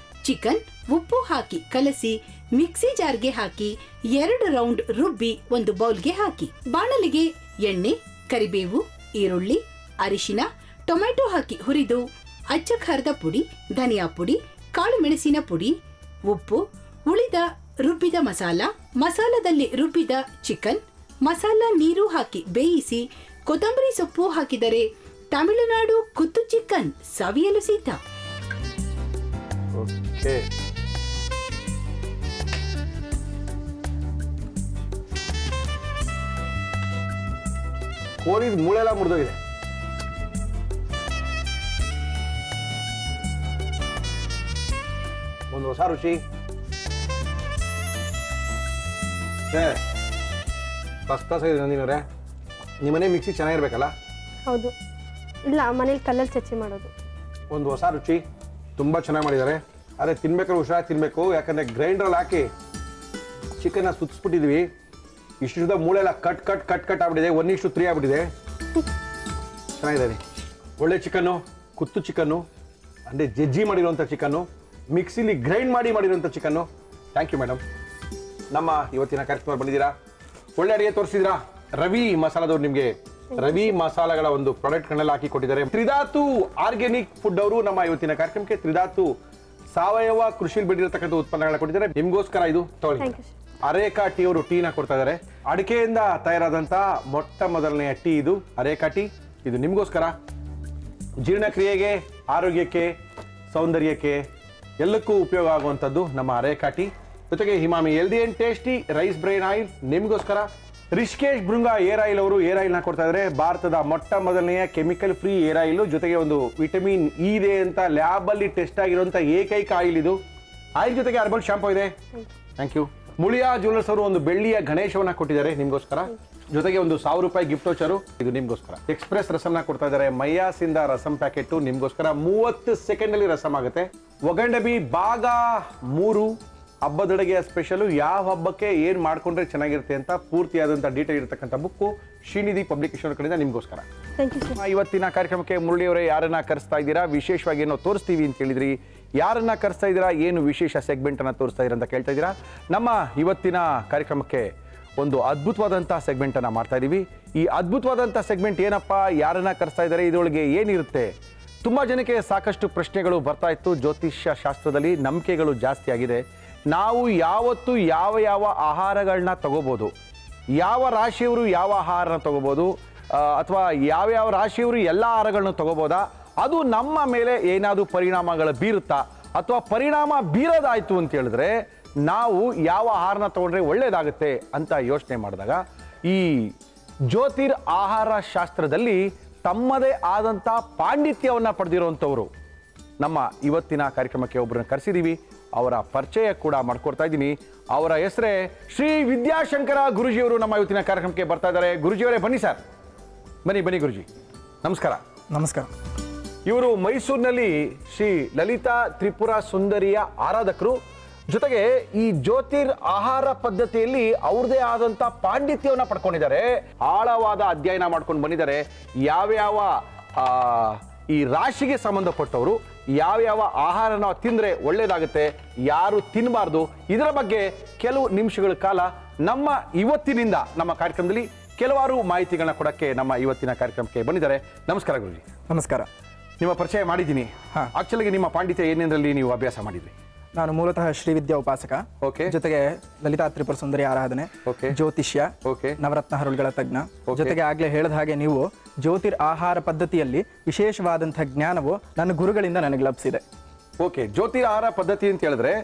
ಚಿಕನ್, ಉಪ್ಪು ಹಾಕಿ ಕಲಸಿ ಮಿಕ್ಸಿ ಜಾರ್ಗೆ ಹಾಕಿ 2 ರೌಂಡ್ ರುಬ್ಬಿ ಒಂದು ಬೌಲ್ಗೆ ಹಾಕಿ ಬಾಣಲಿಗೆ ಎಣ್ಣೆ, ಕರಿಬೇವು, ಈರುಳ್ಳಿ, ಅರಿಶಿನ, ಟೊಮ್ಯಾಟೊ ಹಾಕಿ ಹುರಿದು ಅಚ್ಚ ಖಾರದ ಪುಡಿ, ಧನಿಯಾ ಪುಡಿ, ಕಾಳು ಮೆಣಸಿನ ಪುಡಿ, ಉಪ್ಪು, ಉಳಿದ ರುಬ್ಬಿದ ಮಸಾಲದಲ್ಲಿ ರುಬ್ಬಿದ ಚಿಕನ್, ಮಸಾಲ ನೀರು ಹಾಕಿ ಬೇಯಿಸಿ ಕೊತ್ತಂಬರಿ ಸೊಪ್ಪು ಹಾಕಿದರೆ ತಮಿಳುನಾಡು ಕುತ್ತು ಚಿಕನ್ ಸವಿಯಲು ಸಿದ್ಧ. ಓಕೆ, ಕೋಳಿದ ಮೂಳೆಲ್ಲ ಮುರಿದೋಗಿದೆ. ಒಂದು ಹೊಸ ರುಚಿ. ಕಸ್ಕಸಾಗಿದೆ ನಂದಿನವ್ರೆ. ನಿಮ್ಮನೆ ಮಿಕ್ಸಿ ಚೆನ್ನಾಗಿರ್ಬೇಕಲ್ಲ? ಹೌದು. ಇಲ್ಲ, ಮನೇಲಿ ಕಲ್ಲಲ್ಲಿ ಚಚ್ಚಿ ಮಾಡೋದು. ಒಂದು ಹೊಸ ರುಚಿ, ತುಂಬ ಚೆನ್ನಾಗಿ ಮಾಡಿದ್ದಾರೆ. ಅದೇ ತಿನ್ಬೇಕಾದ್ರೆ ಹುಷಾರಾಗಿ ತಿನ್ನಬೇಕು, ಯಾಕಂದರೆ ಗ್ರೈಂಡ್ರಲ್ಲಿ ಹಾಕಿ ಚಿಕನ್ನ ಸುತ್ತಿಸ್ಬಿಟ್ಟಿದ್ವಿ. ಇಷ್ಟು ಮೂಳೆಲ್ಲ ಕಟ್ ಕಟ್ ಕಟ್ ಕಟ್ ಆಗ್ಬಿಟ್ಟಿದೆ. 1:3 ಆಗ್ಬಿಟ್ಟಿದೆ. ಚೆನ್ನಾಗಿದೆ. ಒಳ್ಳೆ ಚಿಕನ್ನು, ಕುತ್ತು ಚಿಕನ್ನು, ಅಂದರೆ ಜಜ್ಜಿ ಮಾಡಿರೋಂಥ ಚಿಕನ್ನು, ಮಿಕ್ಸಿಲಿ ಗ್ರೈಂಡ್ ಮಾಡಿರೋಂಥ ಚಿಕನ್ನು. Thank you madam. ನಮ್ಮ ಇವತ್ತಿನ ಕಾರ್ಯಕ್ರಮ ಬಂದಿದ್ದೀರಾ, ಒಳ್ಳೆ ಅಡುಗೆ ತೋರಿಸಿದ್ರಾ. ರವಿ ಮಸಾಲದವ್ರು ನಿಮಗೆ ರವಿ ಮಸಾಲಗಳ ಒಂದು ಪ್ರಾಡಕ್ಟ್ಗಳನ್ನೆಲ್ಲ ಹಾಕಿ ಕೊಟ್ಟಿದ್ದಾರೆ. ತ್ರಿಧಾತು ಆರ್ಗ್ಯಾನಿಕ್ ಫುಡ್ ಅವರು ನಮ್ಮ ಇವತ್ತಿನ ಕಾರ್ಯಕ್ರಮಕ್ಕೆ ತ್ರಿಧಾತು ಸಾವಯವ ಕೃಷಿಯಲ್ಲಿ ಬೆಳೆದಿರತಕ್ಕಂಥ ಉತ್ಪನ್ನಗಳನ್ನ ಕೊಟ್ಟಿದ್ದಾರೆ. ನಿಮಗೋಸ್ಕರ ಇದು ತಗೊಳ್ಳಿ. Thank you. ಅರೇಕಾ ಟೀ ಅವರು ಟೀನ ಕೊಡ್ತಾ ಇದ್ದಾರೆ. ಅಡಿಕೆಯಿಂದ ತಯಾರಾದಂಥ ಮೊಟ್ಟ ಮೊದಲನೆಯ ಟೀ ಇದು ಅರೇಕಾ ಟೀ. ಇದು ನಿಮಗೋಸ್ಕರ. ಜೀರ್ಣಕ್ರಿಯೆಗೆ, ಆರೋಗ್ಯಕ್ಕೆ, ಸೌಂದರ್ಯಕ್ಕೆ ಎಲ್ಲಕ್ಕೂ ಉಪಯೋಗ ಆಗುವಂಥದ್ದು ನಮ್ಮ ಅರೇಕಾ ಟೀ. ಜೊತೆಗೆ Emami healthy and tasty rice bran oil ನಿಮಗೋಸ್ಕರ. ರಿಷಿಕೇಶ್ ಭೃಂಗ ಏರ್ ಆಯಿಲ್ ಅವರು ಏರ್ ಆಯಿಲ್ನ ಕೊಡ್ತಾ ಇದ್ದಾರೆ. ಭಾರತದ ಮೊಟ್ಟ ಮೊದಲನೆಯ ಕೆಮಿಕಲ್ ಫ್ರೀ ಏರ್ ಆಯಿಲ್, ಜೊತೆಗೆ ಒಂದು ವಿಟಮಿನ್ ಇ ಇದೆ ಅಂತ ಲ್ಯಾಬಲ್ಲಿ ಟೆಸ್ಟ್ ಆಗಿರುವಂಥ ಏಕೈಕ ಆಯಿಲ್ ಇದು. ಆಯಿಲ್ ಜೊತೆಗೆ ಹರ್ಬಲ್ ಶಾಂಪೂ ಇದೆ. ಥ್ಯಾಂಕ್ ಯು. ಮುಳಿಯಾ ಜ್ಯುವೆಲರ್ಸ್ ಅವರು ಒಂದು ಬೆಳ್ಳಿಯ ಗಣೇಶವನ್ನ ಕೊಟ್ಟಿದ್ದಾರೆ ನಿಮಗೋಸ್ಕರ. ಜೊತೆಗೆ ಒಂದು 1000 ರೂಪಾಯಿ ಗಿಫ್ಟ್ ವೋಚರು ಇದು ನಿಮಗೋಸ್ಕರ. ಎಕ್ಸ್ಪ್ರೆಸ್ ರಸಂನ ಕೊಡ್ತಾ ಇದ್ದಾರೆ. ಮೈಯಾಸಿಂದ ರಸಂ ಪ್ಯಾಕೆಟ್ ನಿಮಗೋಸ್ಕರ. 30 ಸೆಕೆಂಡಲ್ಲಿ ರಸಂ ಆಗುತ್ತೆ. ಒಗಂಡಬಿ ಭಾಗ 3 ಹಬ್ಬದೊಳಗೆಯ ಸ್ಪೆಷಲು. ಯಾವ ಹಬ್ಬಕ್ಕೆ ಏನು ಮಾಡ್ಕೊಂಡ್ರೆ ಚೆನ್ನಾಗಿರುತ್ತೆ ಅಂತ ಪೂರ್ತಿಯಾದಂಥ ಡೀಟೇಲ್ ಇರತಕ್ಕಂಥ ಬುಕ್ಕು ಶ್ರೀನಿಧಿ ಪಬ್ಲಿಕೇಶನ್ ಕಡೆಯಿಂದ ನಿಮಗೋಸ್ಕರ. Thank you sir. ಇವತ್ತಿನ ಕಾರ್ಯಕ್ರಮಕ್ಕೆ ಮುರಳಿಯವರೇ ಯಾರನ್ನ ಕರೆಸ್ತಾ ಇದ್ದೀರಾ, ವಿಶೇಷವಾಗಿ ಏನೋ ತೋರಿಸ್ತೀವಿ ಅಂತ ಹೇಳಿದ್ರಿ, ಯಾರನ್ನ ಕರೆಸ್ತಾ ಇದ್ದೀರಾ, ಏನು ವಿಶೇಷ ಸೆಗ್ಮೆಂಟ್ ಅನ್ನ ತೋರಿಸ್ತಾ ಇದ್ದೀರಾ ಅಂತ ಕೇಳ್ತಾ ಇದ್ದೀರಾ. ನಮ್ಮ ಇವತ್ತಿನ ಕಾರ್ಯಕ್ರಮಕ್ಕೆ ಒಂದು ಅದ್ಭುತವಾದಂಥ ಸೆಗ್ಮೆಂಟ್ ಅನ್ನ ಮಾಡ್ತಾ ಇದ್ದೀವಿ. ಈ ಅದ್ಭುತವಾದಂಥ ಸೆಗ್ಮೆಂಟ್ ಏನಪ್ಪ, ಯಾರನ್ನ ಕರೆಸ್ತಾ ಇದ್ದಾರೆ, ಇದರೊಳಗೆ ಏನಿರುತ್ತೆ? ತುಂಬಾ ಜನಕ್ಕೆ ಸಾಕಷ್ಟು ಪ್ರಶ್ನೆಗಳು ಬರ್ತಾ ಇತ್ತು. ಜ್ಯೋತಿಷ್ಯ ಶಾಸ್ತ್ರದಲ್ಲಿ ನಂಬಿಕೆಗಳು ಜಾಸ್ತಿ ಆಗಿದೆ. ನಾವು ಯಾವತ್ತು ಯಾವ ಯಾವ ಆಹಾರಗಳನ್ನ ತಗೋಬೋದು, ಯಾವ ರಾಶಿಯವರು ಯಾವ ಆಹಾರನ ತಗೋಬೋದು, ಅಥವಾ ಯಾವ್ಯಾವ ರಾಶಿಯವರು ಎಲ್ಲ ಆಹಾರಗಳನ್ನ ತಗೋಬೋದಾ, ಅದು ನಮ್ಮ ಮೇಲೆ ಏನಾದರೂ ಪರಿಣಾಮಗಳು ಬೀರುತ್ತಾ, ಅಥವಾ ಪರಿಣಾಮ ಬೀರೋದಾಯ್ತು ಅಂತ ಹೇಳಿದ್ರೆ ನಾವು ಯಾವ ಆಹಾರನ ತಗೊಂಡ್ರೆ ಒಳ್ಳೇದಾಗುತ್ತೆ ಅಂತ ಯೋಚನೆ ಮಾಡಿದಾಗ ಈ ಜ್ಯೋತಿರ್ ಆಹಾರ ಶಾಸ್ತ್ರದಲ್ಲಿ ತಮ್ಮದೇ ಆದಂಥ ಪಾಂಡಿತ್ಯವನ್ನು ಪಡೆದಿರುವಂಥವ್ರು ನಮ್ಮ ಇವತ್ತಿನ ಕಾರ್ಯಕ್ರಮಕ್ಕೆ ಒಬ್ಬರನ್ನ ಕರೆಸಿದ್ದೀವಿ. ಅವರ ಪರಿಚಯ ಕೂಡ ಮಾಡ್ಕೊಡ್ತಾ ಇದ್ದೀನಿ. ಅವರ ಹೆಸರೇ ಶ್ರೀ ವಿದ್ಯಾಶಂಕರ ಗುರುಜಿಯವರು ನಮ್ಮ ಇವತ್ತಿನ ಕಾರ್ಯಕ್ರಮಕ್ಕೆ ಬರ್ತಾ ಇದ್ದಾರೆ. ಗುರುಜಿಯವರೇ ಬನ್ನಿ ಸರ್, ಬನ್ನಿ ಗುರುಜಿ. ನಮಸ್ಕಾರ. ನಮಸ್ಕಾರ. ಇವರು ಮೈಸೂರಿನಲ್ಲಿ ಶ್ರೀ ಲಲಿತಾ ತ್ರಿಪುರ ಸುಂದರಿಯ ಆರಾಧಕರು. ಜೊತೆಗೆ ಈ ಜ್ಯೋತಿರ್ ಆಹಾರ ಪದ್ಧತಿಯಲ್ಲಿ ಅವ್ರದೇ ಆದಂಥ ಪಾಂಡಿತ್ಯವನ್ನು ಪಡ್ಕೊಂಡಿದ್ದಾರೆ. ಆಳವಾದ ಅಧ್ಯಯನ ಮಾಡ್ಕೊಂಡು ಬಂದಿದ್ದಾರೆ. ಯಾವ್ಯಾವ ಈ ರಾಶಿಗೆ ಸಂಬಂಧಪಟ್ಟವರು ಯಾವ್ಯಾವ ಆಹಾರನ ತಿಂದರೆ ಒಳ್ಳೇದಾಗುತ್ತೆ, ಯಾರು ತಿನ್ನಬಾರ್ದು, ಇದರ ಬಗ್ಗೆ ಕೆಲವು ನಿಮಿಷಗಳ ಕಾಲ ನಮ್ಮ ಇವತ್ತಿನಿಂದ ನಮ್ಮ ಕಾರ್ಯಕ್ರಮದಲ್ಲಿ ಕೆಲವಾರು ಮಾಹಿತಿಗಳನ್ನ ಕೊಡಕ್ಕೆ ನಮ್ಮ ಇವತ್ತಿನ ಕಾರ್ಯಕ್ರಮಕ್ಕೆ ಬಂದಿದ್ದಾರೆ. ನಮಸ್ಕಾರ ಗುರುಜಿ. ನಮಸ್ಕಾರ. ನಿಮ್ಮ ಪರಿಚಯ ಮಾಡಿದ್ದೀನಿ. ಆಕ್ಚುಲಿ ನಿಮ್ಮ ಪಾಂಡಿತ್ಯ ಏನೇನರಲ್ಲಿ ನೀವು ಅಭ್ಯಾಸ ಮಾಡಿದ್ರಿ? ನಾನು ಮೂಲತಃ ಶ್ರೀವಿದ್ಯಾ ಉಪಾಸಕ. ಓಕೆ. ಜೊತೆಗೆ ಲಲಿತಾ ತ್ರಿಪುರ ಸುಂದರಿ ಆರಾಧನೆ, ಓಕೆ, ಜ್ಯೋತಿಷ್ಯ, ಓಕೆ, ನವರತ್ನ ಹರಳುಗಳ ತಜ್ಞ. ಜೊತೆಗೆ ಆಗ್ಲೇ ಹೇಳಿದ ಹಾಗೆ ನೀವು ಜ್ಯೋತಿರ್ ಆಹಾರ ಪದ್ಧತಿಯಲ್ಲಿ ವಿಶೇಷವಾದಂತಹ ಜ್ಞಾನವು ನನ್ನ ಗುರುಗಳಿಂದ ನನಗೆ ಲಭಿಸಿದೆ. ಓಕೆ. ಜ್ಯೋತಿರ್ ಆಹಾರ ಪದ್ಧತಿ ಅಂತ ಹೇಳಿದ್ರೆ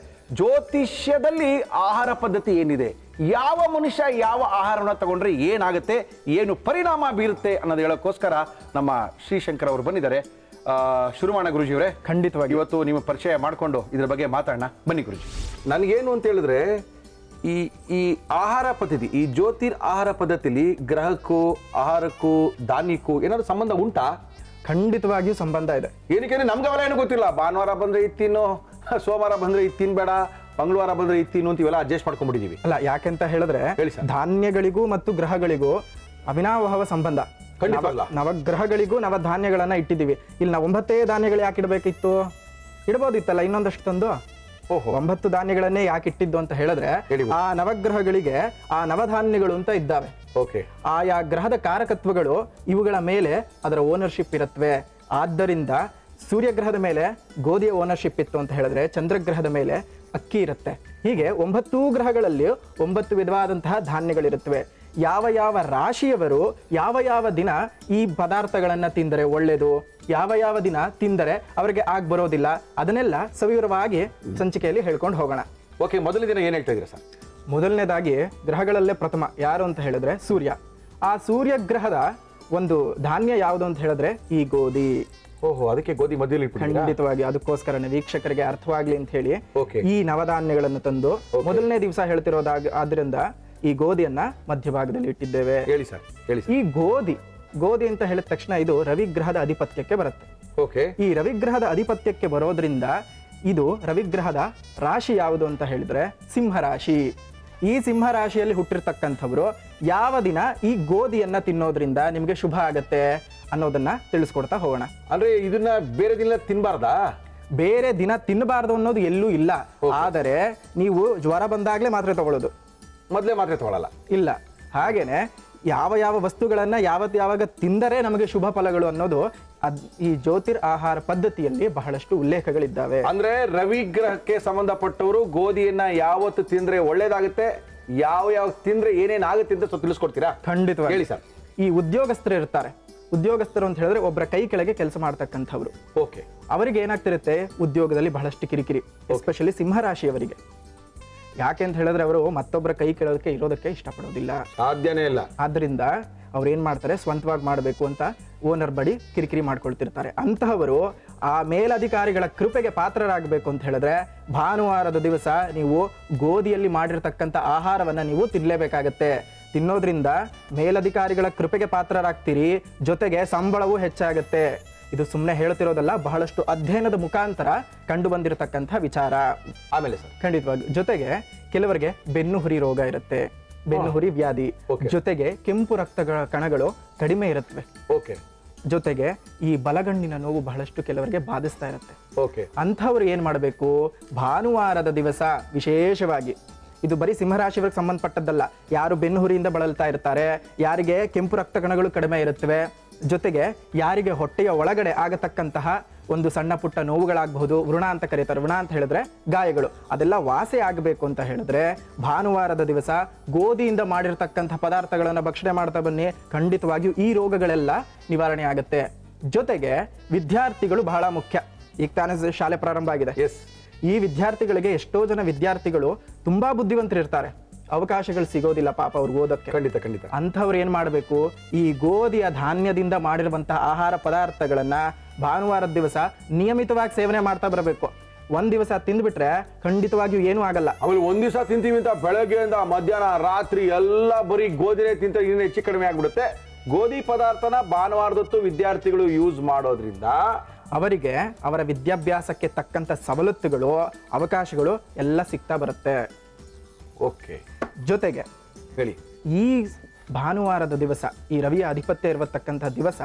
ಜ್ಯೋತಿಷ್ಯದಲ್ಲಿ ಆಹಾರ ಪದ್ಧತಿ ಏನಿದೆ, ಯಾವ ಮನುಷ್ಯ ಯಾವ ಆಹಾರವನ್ನು ತಗೊಂಡ್ರೆ ಏನಾಗುತ್ತೆ, ಏನು ಪರಿಣಾಮ ಬೀರುತ್ತೆ ಅನ್ನೋದು ಹೇಳೋಕ್ಕೋಸ್ಕರ ನಮ್ಮ ಶ್ರೀಶಂಕರ್ ಅವರು ಬಂದಿದ್ದಾರೆ. ಶುರು ಮಾಡೋಣ ಗುರುಜಿಯವರೇ. ಖಂಡಿತವಾಗಿ. ಇವತ್ತು ನಿಮ್ಮ ಪರಿಚಯ ಮಾಡಿಕೊಂಡು ಇದ್ರ ಬಗ್ಗೆ ಮಾತಾಡೋಣ. ಬನ್ನಿ ಗುರುಜಿ. ನನಗೇನು ಅಂತ ಹೇಳಿದ್ರೆ ಈ ಆಹಾರ ಪದ್ಧತಿ, ಈ ಜ್ಯೋತಿರ್ ಆಹಾರ ಪದ್ಧತಿಲಿ ಗ್ರಹಕ್ಕೂ ಆಹಾರಕ್ಕೂ ಧಾನ್ಯಕ್ಕೂ ಏನಾದ್ರು ಸಂಬಂಧ ಉಂಟಾ? ಖಂಡಿತವಾಗಿಯೂ ಸಂಬಂಧ ಇದೆ. ಏನಕ್ಕೆ ನಮ್ಗೆ ಅವೆಲ್ಲ ಏನು ಗೊತ್ತಿಲ್ಲ. ಭಾನುವಾರ ಬಂದ್ರೆ ಇದು ತಿನ್ನು, ಸೋಮವಾರ ಬಂದ್ರೆ ಇದು ತಿನ್ಬೇಡ, ಮಂಗಳವಾರ ಬಂದ್ರೆ ಇದು ತಿನ್ನು ಅಂತ ಇವೆಲ್ಲ ಅಡ್ಜಸ್ಟ್ ಮಾಡ್ಕೊಂಡ್ಬಿಟ್ಟಿದೀವಿ. ಅಲ್ಲ, ಯಾಕೆಂತ ಹೇಳಿದ್ರೆ ಧಾನ್ಯಗಳಿಗೂ ಮತ್ತು ಗ್ರಹಗಳಿಗೂ ಅವಿನಾವಹವ ಸಂಬಂಧ. ನವಗ್ರಹಗಳಿಗೂ ನವಧಾನ್ಯಗಳನ್ನ ಇಟ್ಟಿದ್ದೀವಿ. ಇಲ್ಲಿ ನಾವು 9 ಧಾನ್ಯಗಳು ಯಾಕೆ ಇಡಬೇಕಿತ್ತು? ಇಡಬಹುದಿತ್ತಲ್ಲ ಇನ್ನೊಂದಷ್ಟು ತಂದು. 9 ಧಾನ್ಯಗಳನ್ನೇ ಯಾಕೆ ಇಟ್ಟಿದ್ದು ಅಂತ ಹೇಳಿದ್ರೆ ಆ ನವಗ್ರಹಗಳಿಗೆ ಆ ನವಧಾನ್ಯಗಳು ಅಂತ ಇದ್ದಾವೆ. ಓಕೆ. ಆಯಾ ಗ್ರಹದ ಕಾರಕತ್ವಗಳು ಇವುಗಳ ಮೇಲೆ ಅದರ ಓನರ್ಶಿಪ್ ಇರುತ್ತವೆ. ಆದ್ದರಿಂದ ಸೂರ್ಯಗ್ರಹದ ಮೇಲೆ ಗೋಧಿಯ ಓನರ್ಶಿಪ್ ಇತ್ತು ಅಂತ ಹೇಳಿದ್ರೆ ಚಂದ್ರಗ್ರಹದ ಮೇಲೆ ಅಕ್ಕಿ ಇರುತ್ತೆ. ಹೀಗೆ 9 ಗ್ರಹಗಳಲ್ಲಿ 9 ವಿಧವಾದಂತಹ ಧಾನ್ಯಗಳಿರುತ್ತವೆ. ಯಾವ ಯಾವ ರಾಶಿಯವರು ಯಾವ ಯಾವ ದಿನ ಈ ಪದಾರ್ಥಗಳನ್ನು ತಿಂದರೆ ಒಳ್ಳೆಯದು, ಯಾವ ಯಾವ ದಿನ ತಿಂದರೆ ಅವರಿಗೆ ಬರೋದಿಲ್ಲ, ಅದನ್ನೆಲ್ಲ ಸವಿವರವಾಗಿ ಸಂಚಿಕೆಯಲ್ಲಿ ಹೇಳ್ಕೊಂಡು ಹೋಗೋಣ. ಓಕೆ, ಮೊದಲನೇ ದಿನ ಏನು ಹೇಳ್ತಾ ಇದ್ದೀರಾ ಸರ್? ಮೊದಲನೇದಾಗಿ ಗ್ರಹಗಳಲ್ಲೇ ಪ್ರಥಮ ಯಾರು ಅಂತ ಹೇಳಿದ್ರೆ ಸೂರ್ಯ. ಆ ಸೂರ್ಯ ಗ್ರಹದ ಒಂದು ಧಾನ್ಯ ಯಾವುದು ಅಂತ ಹೇಳಿದ್ರೆ ಈ ಗೋಧಿ. ಓಹೋ, ಅದಕ್ಕೆ ಗೋಧಿ ಮಧ್ಯದಲ್ಲಿ ಇಟ್ಬಿಟ್ಟಿದ್ದೀರಾ? ಖಂಡಿತವಾಗಿ, ಅದಕ್ಕೋಸ್ಕರನೇ ವೀಕ್ಷಕರಿಗೆ ಅರ್ಥವಾಗ್ಲಿ ಅಂತ ಹೇಳಿ Okay. ಈ ನವಧಾನ್ಯಗಳನ್ನು ತಂದು ಮೊದಲನೇ ದಿವಸ ಆದ್ರಿಂದ ಈ ಗೋಧಿಯನ್ನ ಮಧ್ಯಭಾಗದಲ್ಲಿ ಇಟ್ಟಿದ್ದೇವೆ. ಹೇಳಿ ಸರ್, ಹೇಳಿ ಸರ್. ಈ ಗೋಧಿ ಅಂತ ಹೇಳಿದ ತಕ್ಷಣ ಇದು ರವಿಗ್ರಹದ ಅಧಿಪತ್ಯಕ್ಕೆ ಬರುತ್ತೆ. ಓಕೆ, ಈ ರವಿಗ್ರಹದ ಅಧಿಪತ್ಯಕ್ಕೆ ಬರೋದ್ರಿಂದ ಇದು ರವಿಗ್ರಹದ ರಾಶಿ ಯಾವುದು ಅಂತ ಹೇಳಿದ್ರೆ ಸಿಂಹರಾಶಿ. ಈ ಸಿಂಹರಾಶಿಯಲ್ಲಿ ಹುಟ್ಟಿರ್ತಕ್ಕಂಥವ್ರು ಯಾವ ದಿನ ಈ ಗೋಧಿಯನ್ನ ತಿನ್ನೋದ್ರಿಂದ ನಿಮಗೆ ಶುಭ ಆಗತ್ತೆ ಅನ್ನೋದನ್ನ ತಿಳಿಸ್ಕೊಡ್ತಾ ಹೋಗೋಣ. ಅಂದ್ರೆ ಇದನ್ನ ಬೇರೆ ದಿನ ತಿನ್ಬಾರ್ದಾ? ಬೇರೆ ದಿನ ತಿನ್ನಬಾರ್ದು ಅನ್ನೋದು ಎಲ್ಲೂ ಇಲ್ಲ. ಆದರೆ ನೀವು ಜ್ವರ ಬಂದಾಗ್ಲೇ ಮಾತ್ರೆ ತಗೊಳ್ಳೋದು, ಮೊದಲೇ ಮಾತ್ರೆ ತಗೊಳ್ಳಲ್ಲ. ಇಲ್ಲ. ಹಾಗೇನೆ ಯಾವ ಯಾವ ವಸ್ತುಗಳನ್ನ ಯಾವಾಗ ತಿಂದರೆ ನಮಗೆ ಶುಭ ಫಲಗಳು ಅನ್ನೋದು ಈ ಜ್ಯೋತಿರ್ ಆಹಾರ ಪದ್ಧತಿಯಲ್ಲಿ ಬಹಳಷ್ಟು ಉಲ್ಲೇಖಗಳಿದ್ದಾವೆ. ಅಂದ್ರೆ ರವಿ ಗ್ರಹಕ್ಕೆ ಸಂಬಂಧಪಟ್ಟವರು ಗೋಧಿಯನ್ನ ಯಾವತ್ತು ತಿಂದ್ರೆ ಒಳ್ಳೇದಾಗುತ್ತೆ, ಯಾವ ತಿಂದ್ರೆ ಏನೇನಾಗುತ್ತೆ ಅಂತ ತಿಳಿಸ್ಕೊಡ್ತೀರಾ? ಖಂಡಿತವಾಗಿ ಹೇಳಿ ಸರ್. ಈ ಉದ್ಯೋಗಸ್ಥರು ಇರ್ತಾರೆ. ಉದ್ಯೋಗಸ್ಥರು ಅಂತ ಹೇಳಿದ್ರೆ ಒಬ್ಬರ ಕೈ ಕೆಳಗೆ ಕೆಲಸ ಮಾಡ್ತಕ್ಕಂಥವ್ರು. ಓಕೆ, ಅವರಿಗೆ ಏನಾಗ್ತಿರುತ್ತೆ ಉದ್ಯೋಗದಲ್ಲಿ ಬಹಳಷ್ಟು ಕಿರಿಕಿರಿ, ಎಸ್ಪೆಷಲಿ ಸಿಂಹರಾಶಿಯವರಿಗೆ. ಯಾಕೆ ಅಂತ ಹೇಳಿದ್ರೆ ಅವರು ಮತ್ತೊಬ್ಬರ ಕೈ ಕೆಳಗೆ ಇರೋದಕ್ಕೆ ಇಷ್ಟಪಡೋದಿಲ್ಲ, ಸಾಧ್ಯನೇ ಇಲ್ಲ. ಆದ್ರಿಂದ ಅವ್ರು ಏನ್ ಮಾಡ್ತಾರೆ, ಸ್ವಂತವಾಗಿ ಮಾಡಬೇಕು ಅಂತ ಓನರ್ ಬಳಿ ಕಿರಿಕಿರಿ ಮಾಡ್ಕೊಳ್ತಿರ್ತಾರೆ. ಅಂತಹವರು ಆ ಮೇಲಧಿಕಾರಿಗಳ ಕೃಪೆಗೆ ಪಾತ್ರರಾಗಬೇಕು ಅಂತ ಹೇಳಿದ್ರೆ ಭಾನುವಾರದ ದಿವಸ ನೀವು ಗೋಧಿಯಲ್ಲಿ ಮಾಡಿರ್ತಕ್ಕಂಥ ಆಹಾರವನ್ನ ನೀವು ತಿನ್ನಲೇಬೇಕಾಗತ್ತೆ. ತಿನ್ನೋದ್ರಿಂದ ಮೇಲಧಿಕಾರಿಗಳ ಕೃಪೆಗೆ ಪಾತ್ರರಾಗ್ತೀರಿ, ಜೊತೆಗೆ ಸಂಬಳವೂ ಹೆಚ್ಚಾಗತ್ತೆ. ಇದು ಸುಮ್ಮನೆ ಹೇಳ್ತಿರೋದಲ್ಲ, ಬಹಳಷ್ಟು ಅಧ್ಯಯನದ ಮುಖಾಂತರ ಕಂಡು ಬಂದಿರತಕ್ಕಂಥ ವಿಚಾರ. ಆಮೇಲೆ ಸರ್, ಖಂಡಿತವಾಗಿ. ಜೊತೆಗೆ ಕೆಲವರಿಗೆ ಬೆನ್ನು ಹುರಿ ರೋಗ ಇರುತ್ತೆ, ಬೆನ್ನು ಹುರಿ ವ್ಯಾಧಿ, ಜೊತೆಗೆ ಕೆಂಪು ರಕ್ತಗಳ ಕಣಗಳು ಕಡಿಮೆ ಇರುತ್ತವೆ. ಓಕೆ, ಜೊತೆಗೆ ಈ ಬಲಗಣ್ಣಿನ ನೋವು ಬಹಳಷ್ಟು ಕೆಲವರಿಗೆ ಬಾಧಿಸ್ತಾ ಇರುತ್ತೆ. ಓಕೆ, ಅಂಥವ್ರು ಏನ್ ಮಾಡಬೇಕು, ಭಾನುವಾರದ ದಿವಸ ವಿಶೇಷವಾಗಿ, ಇದು ಬರೀ ಸಿಂಹರಾಶಿಯವರಿಗೆ ಸಂಬಂಧಪಟ್ಟದ್ದಲ್ಲ, ಯಾರು ಬೆನ್ನು ಹುರಿಯಿಂದ ಬಳಲ್ತಾ ಇರ್ತಾರೆ, ಯಾರಿಗೆ ಕೆಂಪು ರಕ್ತ ಕಣಗಳು ಕಡಿಮೆ ಇರುತ್ತವೆ, ಜೊತೆಗೆ ಯಾರಿಗೆ ಹೊಟ್ಟೆಯ ಒಳಗಡೆ ಆಗತಕ್ಕಂತಹ ಒಂದು ಸಣ್ಣ ಪುಟ್ಟ ನೋವುಗಳಾಗಬಹುದು, ವೃಣ ಅಂತ ಕರೀತಾರೆ. ವೃಣ ಅಂತ ಹೇಳಿದ್ರೆ ಗಾಯಗಳು, ಅದೆಲ್ಲ ವಾಸಿ ಆಗಬೇಕು ಅಂತ ಹೇಳಿದ್ರೆ ಭಾನುವಾರದ ದಿವಸ ಗೋಧಿಯಿಂದ ಮಾಡಿರ್ತಕ್ಕಂಥ ಪದಾರ್ಥಗಳನ್ನು ಭಕ್ಷಣೆ ಮಾಡ್ತಾ ಬನ್ನಿ. ಖಂಡಿತವಾಗಿಯೂ ಈ ರೋಗಗಳೆಲ್ಲ ನಿವಾರಣೆ ಆಗುತ್ತೆ. ಜೊತೆಗೆ ವಿದ್ಯಾರ್ಥಿಗಳು ಬಹಳ ಮುಖ್ಯ. ಈಗ ತಾನೇ ಶಾಲೆ ಪ್ರಾರಂಭ ಆಗಿದೆ. ಎಸ್, ಈ ವಿದ್ಯಾರ್ಥಿಗಳಿಗೆ ಎಷ್ಟೋ ಜನ ವಿದ್ಯಾರ್ಥಿಗಳು ತುಂಬಾ ಬುದ್ಧಿವಂತರು ಇರ್ತಾರೆ, ಅವಕಾಶಗಳು ಸಿಗೋದಿಲ್ಲ ಪಾಪ ಅವ್ರಿಗೆ ಓದಕ್ಕೆ. ಖಂಡಿತ ಖಂಡಿತ. ಅಂಥವ್ರು ಏನ್ ಮಾಡಬೇಕು, ಈ ಗೋಧಿಯ ಧಾನ್ಯದಿಂದ ಮಾಡಿರುವಂತಹ ಆಹಾರ ಪದಾರ್ಥಗಳನ್ನ ಭಾನುವಾರದ ದಿವಸ ನಿಯಮಿತವಾಗಿ ಸೇವನೆ ಮಾಡ್ತಾ ಬರಬೇಕು. ಒಂದ್ ದಿವಸ ತಿಂದ್ಬಿಟ್ರೆ ಖಂಡಿತವಾಗಿಯೂ ಏನೂ ಆಗಲ್ಲ. ಆಮೇಲೆ ಒಂದ್ ದಿವಸ ತಿಂತೀವಿ ಅಂತ ಬೆಳಗ್ಗೆಯಿಂದ ಮಧ್ಯಾಹ್ನ ರಾತ್ರಿ ಎಲ್ಲ ಬರೀ ಗೋಧಿನೇ ತಿಂತ ಇನ್ನೂ ಹೆಚ್ಚು ಕಡಿಮೆ ಆಗ್ಬಿಡುತ್ತೆ. ಗೋಧಿ ಪದಾರ್ಥನ ಭಾನುವಾರದೊತ್ತು ವಿದ್ಯಾರ್ಥಿಗಳು ಯೂಸ್ ಮಾಡೋದ್ರಿಂದ ಅವರಿಗೆ ಅವರ ವಿದ್ಯಾಭ್ಯಾಸಕ್ಕೆ ತಕ್ಕಂತ ಸವಲತ್ತುಗಳು, ಅವಕಾಶಗಳು ಎಲ್ಲ ಸಿಗ್ತಾ ಬರುತ್ತೆ. ಓಕೆ, ಜೊತೆಗೆ ಹೇಳಿ. ಈ ಭಾನುವಾರದ ದಿವಸ, ಈ ರವಿಯ ಆಧಿಪತ್ಯ ಇರತಕ್ಕಂಥ ದಿವಸ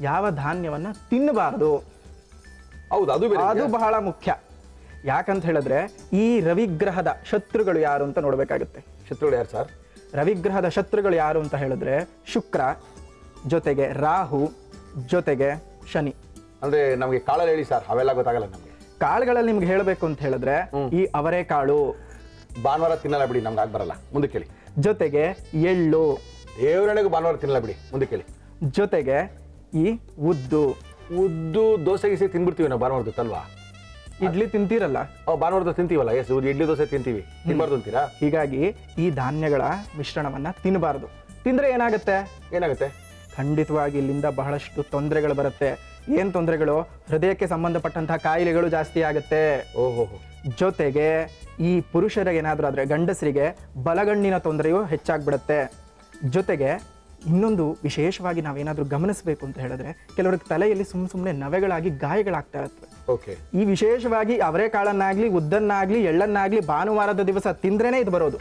ಯಾವ ಧಾನ್ಯವನ್ನ ತಿನ್ನಬಾರದು, ಹೌದು, ಅದು ಬಹಳ ಮುಖ್ಯ. ಯಾಕಂತ ಹೇಳಿದ್ರೆ ಈ ರವಿಗ್ರಹದ ಶತ್ರುಗಳು ಯಾರು ಅಂತ ನೋಡ್ಬೇಕಾಗುತ್ತೆ. ಶತ್ರುಗಳು ಯಾರು ಸರ್? ರವಿಗ್ರಹದ ಶತ್ರುಗಳು ಯಾರು ಅಂತ ಹೇಳಿದ್ರೆ ಶುಕ್ರ, ಜೊತೆಗೆ ರಾಹು, ಜೊತೆಗೆ ಶನಿ. ಅಂದ್ರೆ ನಮಗೆ ಕಾಳಲ್ಲಿ ಹೇಳಿ ಸರ್, ಅವೆಲ್ಲ ಗೊತ್ತಾಗಲ್ಲ ನಮಗೆ. ಕಾಳುಗಳಲ್ಲಿ ನಿಮ್ಗೆ ಹೇಳಬೇಕು ಅಂತ ಹೇಳಿದ್ರೆ ಈ ಅವರೆಕಾಳು, ಭಾನುವಾರ ತಿನ್ನಲ್ಲ ಬಿಡಿ, ನಮ್ಗೆ ಆಗ ಬರಲ್ಲ. ಮುಂದೆ ಕೇಳಿ. ಜೊತೆಗೆ ಎಳ್ಳು, ದೇವರಣೆಗೂ ಭಾನುವಾರ ತಿನ್ನಲ್ಲ ಬಿಡಿ, ಮುಂದೆ ಕೇಳಿ. ಜೊತೆಗೆ ಈ ಉದ್ದು ದೋಸೆ ಗೀಸೆ ತಿನ್ಬಿಡ್ತೀವಿ ನಾವು ಭಾನುವಾರದಲ್ವಾ? ಇಡ್ಲಿ ತಿಂತೀರಲ್ಲ, ಭಾನುವಾರದ ತಿಂತೀವಲ್ಲ. ಎಸ್, ಇಡ್ಲಿ ದೋಸೆ ತಿಂತೀವಿ, ತಿನ್ಬಾರ್ದು ಅಂತೀರಾ? ಹೀಗಾಗಿ ಈ ಧಾನ್ಯಗಳ ಮಿಶ್ರಣವನ್ನ ತಿನ್ನಬಾರದು. ತಿಂದ್ರೆ ಏನಾಗುತ್ತೆ? ಖಂಡಿತವಾಗಿ ಇಲ್ಲಿಂದ ಬಹಳಷ್ಟು ತೊಂದರೆಗಳು ಬರುತ್ತೆ. ಏನ್ ತೊಂದರೆಗಳು? ಹೃದಯಕ್ಕೆ ಸಂಬಂಧಪಟ್ಟಂತಹ ಕಾಯಿಲೆಗಳು ಜಾಸ್ತಿ ಆಗುತ್ತೆ. ಓಹೋ. ಜೊತೆಗೆ ಈ ಪುರುಷರಿಗೆ ಏನಾದ್ರೂ ಆದ್ರೆ, ಗಂಡಸರಿಗೆ ಬಲಗಣ್ಣಿನ ತೊಂದರೆಯು ಹೆಚ್ಚಾಗ್ಬಿಡುತ್ತೆ. ಜೊತೆಗೆ ಇನ್ನೊಂದು ವಿಶೇಷವಾಗಿ ನಾವೇನಾದ್ರೂ ಗಮನಿಸಬೇಕು ಅಂತ ಹೇಳಿದ್ರೆ, ಕೆಲವರಿಗೆ ತಲೆಯಲ್ಲಿ ಸುಮ್ಮನೆ ನವೆಗಳಾಗಿ ಗಾಯಗಳಾಗ್ತಾ ಇರ್ತವೆ. ಓಕೆ. ಈ ವಿಶೇಷವಾಗಿ ಅವರೆಕಾಳನ್ನಾಗ್ಲಿ, ಉದ್ದನ್ನಾಗ್ಲಿ, ಎಳ್ಳನ್ನಾಗ್ಲಿ ಭಾನುವಾರದ ದಿವಸ ತಿಂದ್ರೇನೆ ಇದು ಬರೋದು.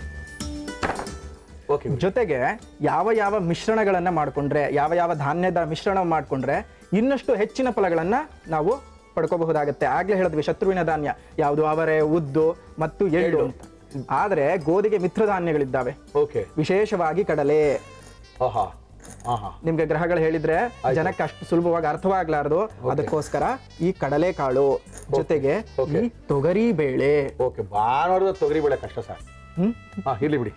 ಓಕೆ. ಜೊತೆಗೆ ಯಾವ ಯಾವ ಮಿಶ್ರಣಗಳನ್ನ ಮಾಡ್ಕೊಂಡ್ರೆ, ಯಾವ ಯಾವ ಧಾನ್ಯದ ಮಿಶ್ರಣ ಮಾಡ್ಕೊಂಡ್ರೆ ಇನ್ನಷ್ಟು ಹೆಚ್ಚಿನ ಫಲಗಳನ್ನ ನಾವು ಪಡ್ಕೋಬಹುದಾಗತ್ತೆ. ಆಗ್ಲೇ ಹೇಳಿದ್ವಿ ಶತ್ರುವಿನ ಧಾನ್ಯ ಯಾವುದು, ಅವರೆ, ಉದ್ದು ಮತ್ತು ಎಳ್ಳು ಅಂತ. ಆದ್ರೆ ಗೋಧಿಗೆ ಮಿತ್ರ ಧಾನ್ಯಗಳಿದ್ದಾವೆ. ಓಕೆ. ವಿಶೇಷವಾಗಿ ಕಡಲೆ. ಆಹಾ. ನಿಮ್ಗೆ ಗ್ರಹಗಳು ಹೇಳಿದ್ರೆ ಜನಕ್ಕೆ ಅಷ್ಟು ಸುಲಭವಾಗಿ ಅರ್ಥವಾಗ್ಲಾರ್ದು, ಅದಕ್ಕೋಸ್ಕರ ಈ ಕಡಲೆಕಾಳು ಜೊತೆಗೆ ಈ ತೊಗರಿ ಬೇಳೆ, ಓಕೆ, ಭಾನುವಾರದ ತೊಗರಿ ಬೇಳೆ ಕಷ್ಟ ಸರ್. ಇರ್ಲಿ ಬಿಡಿ,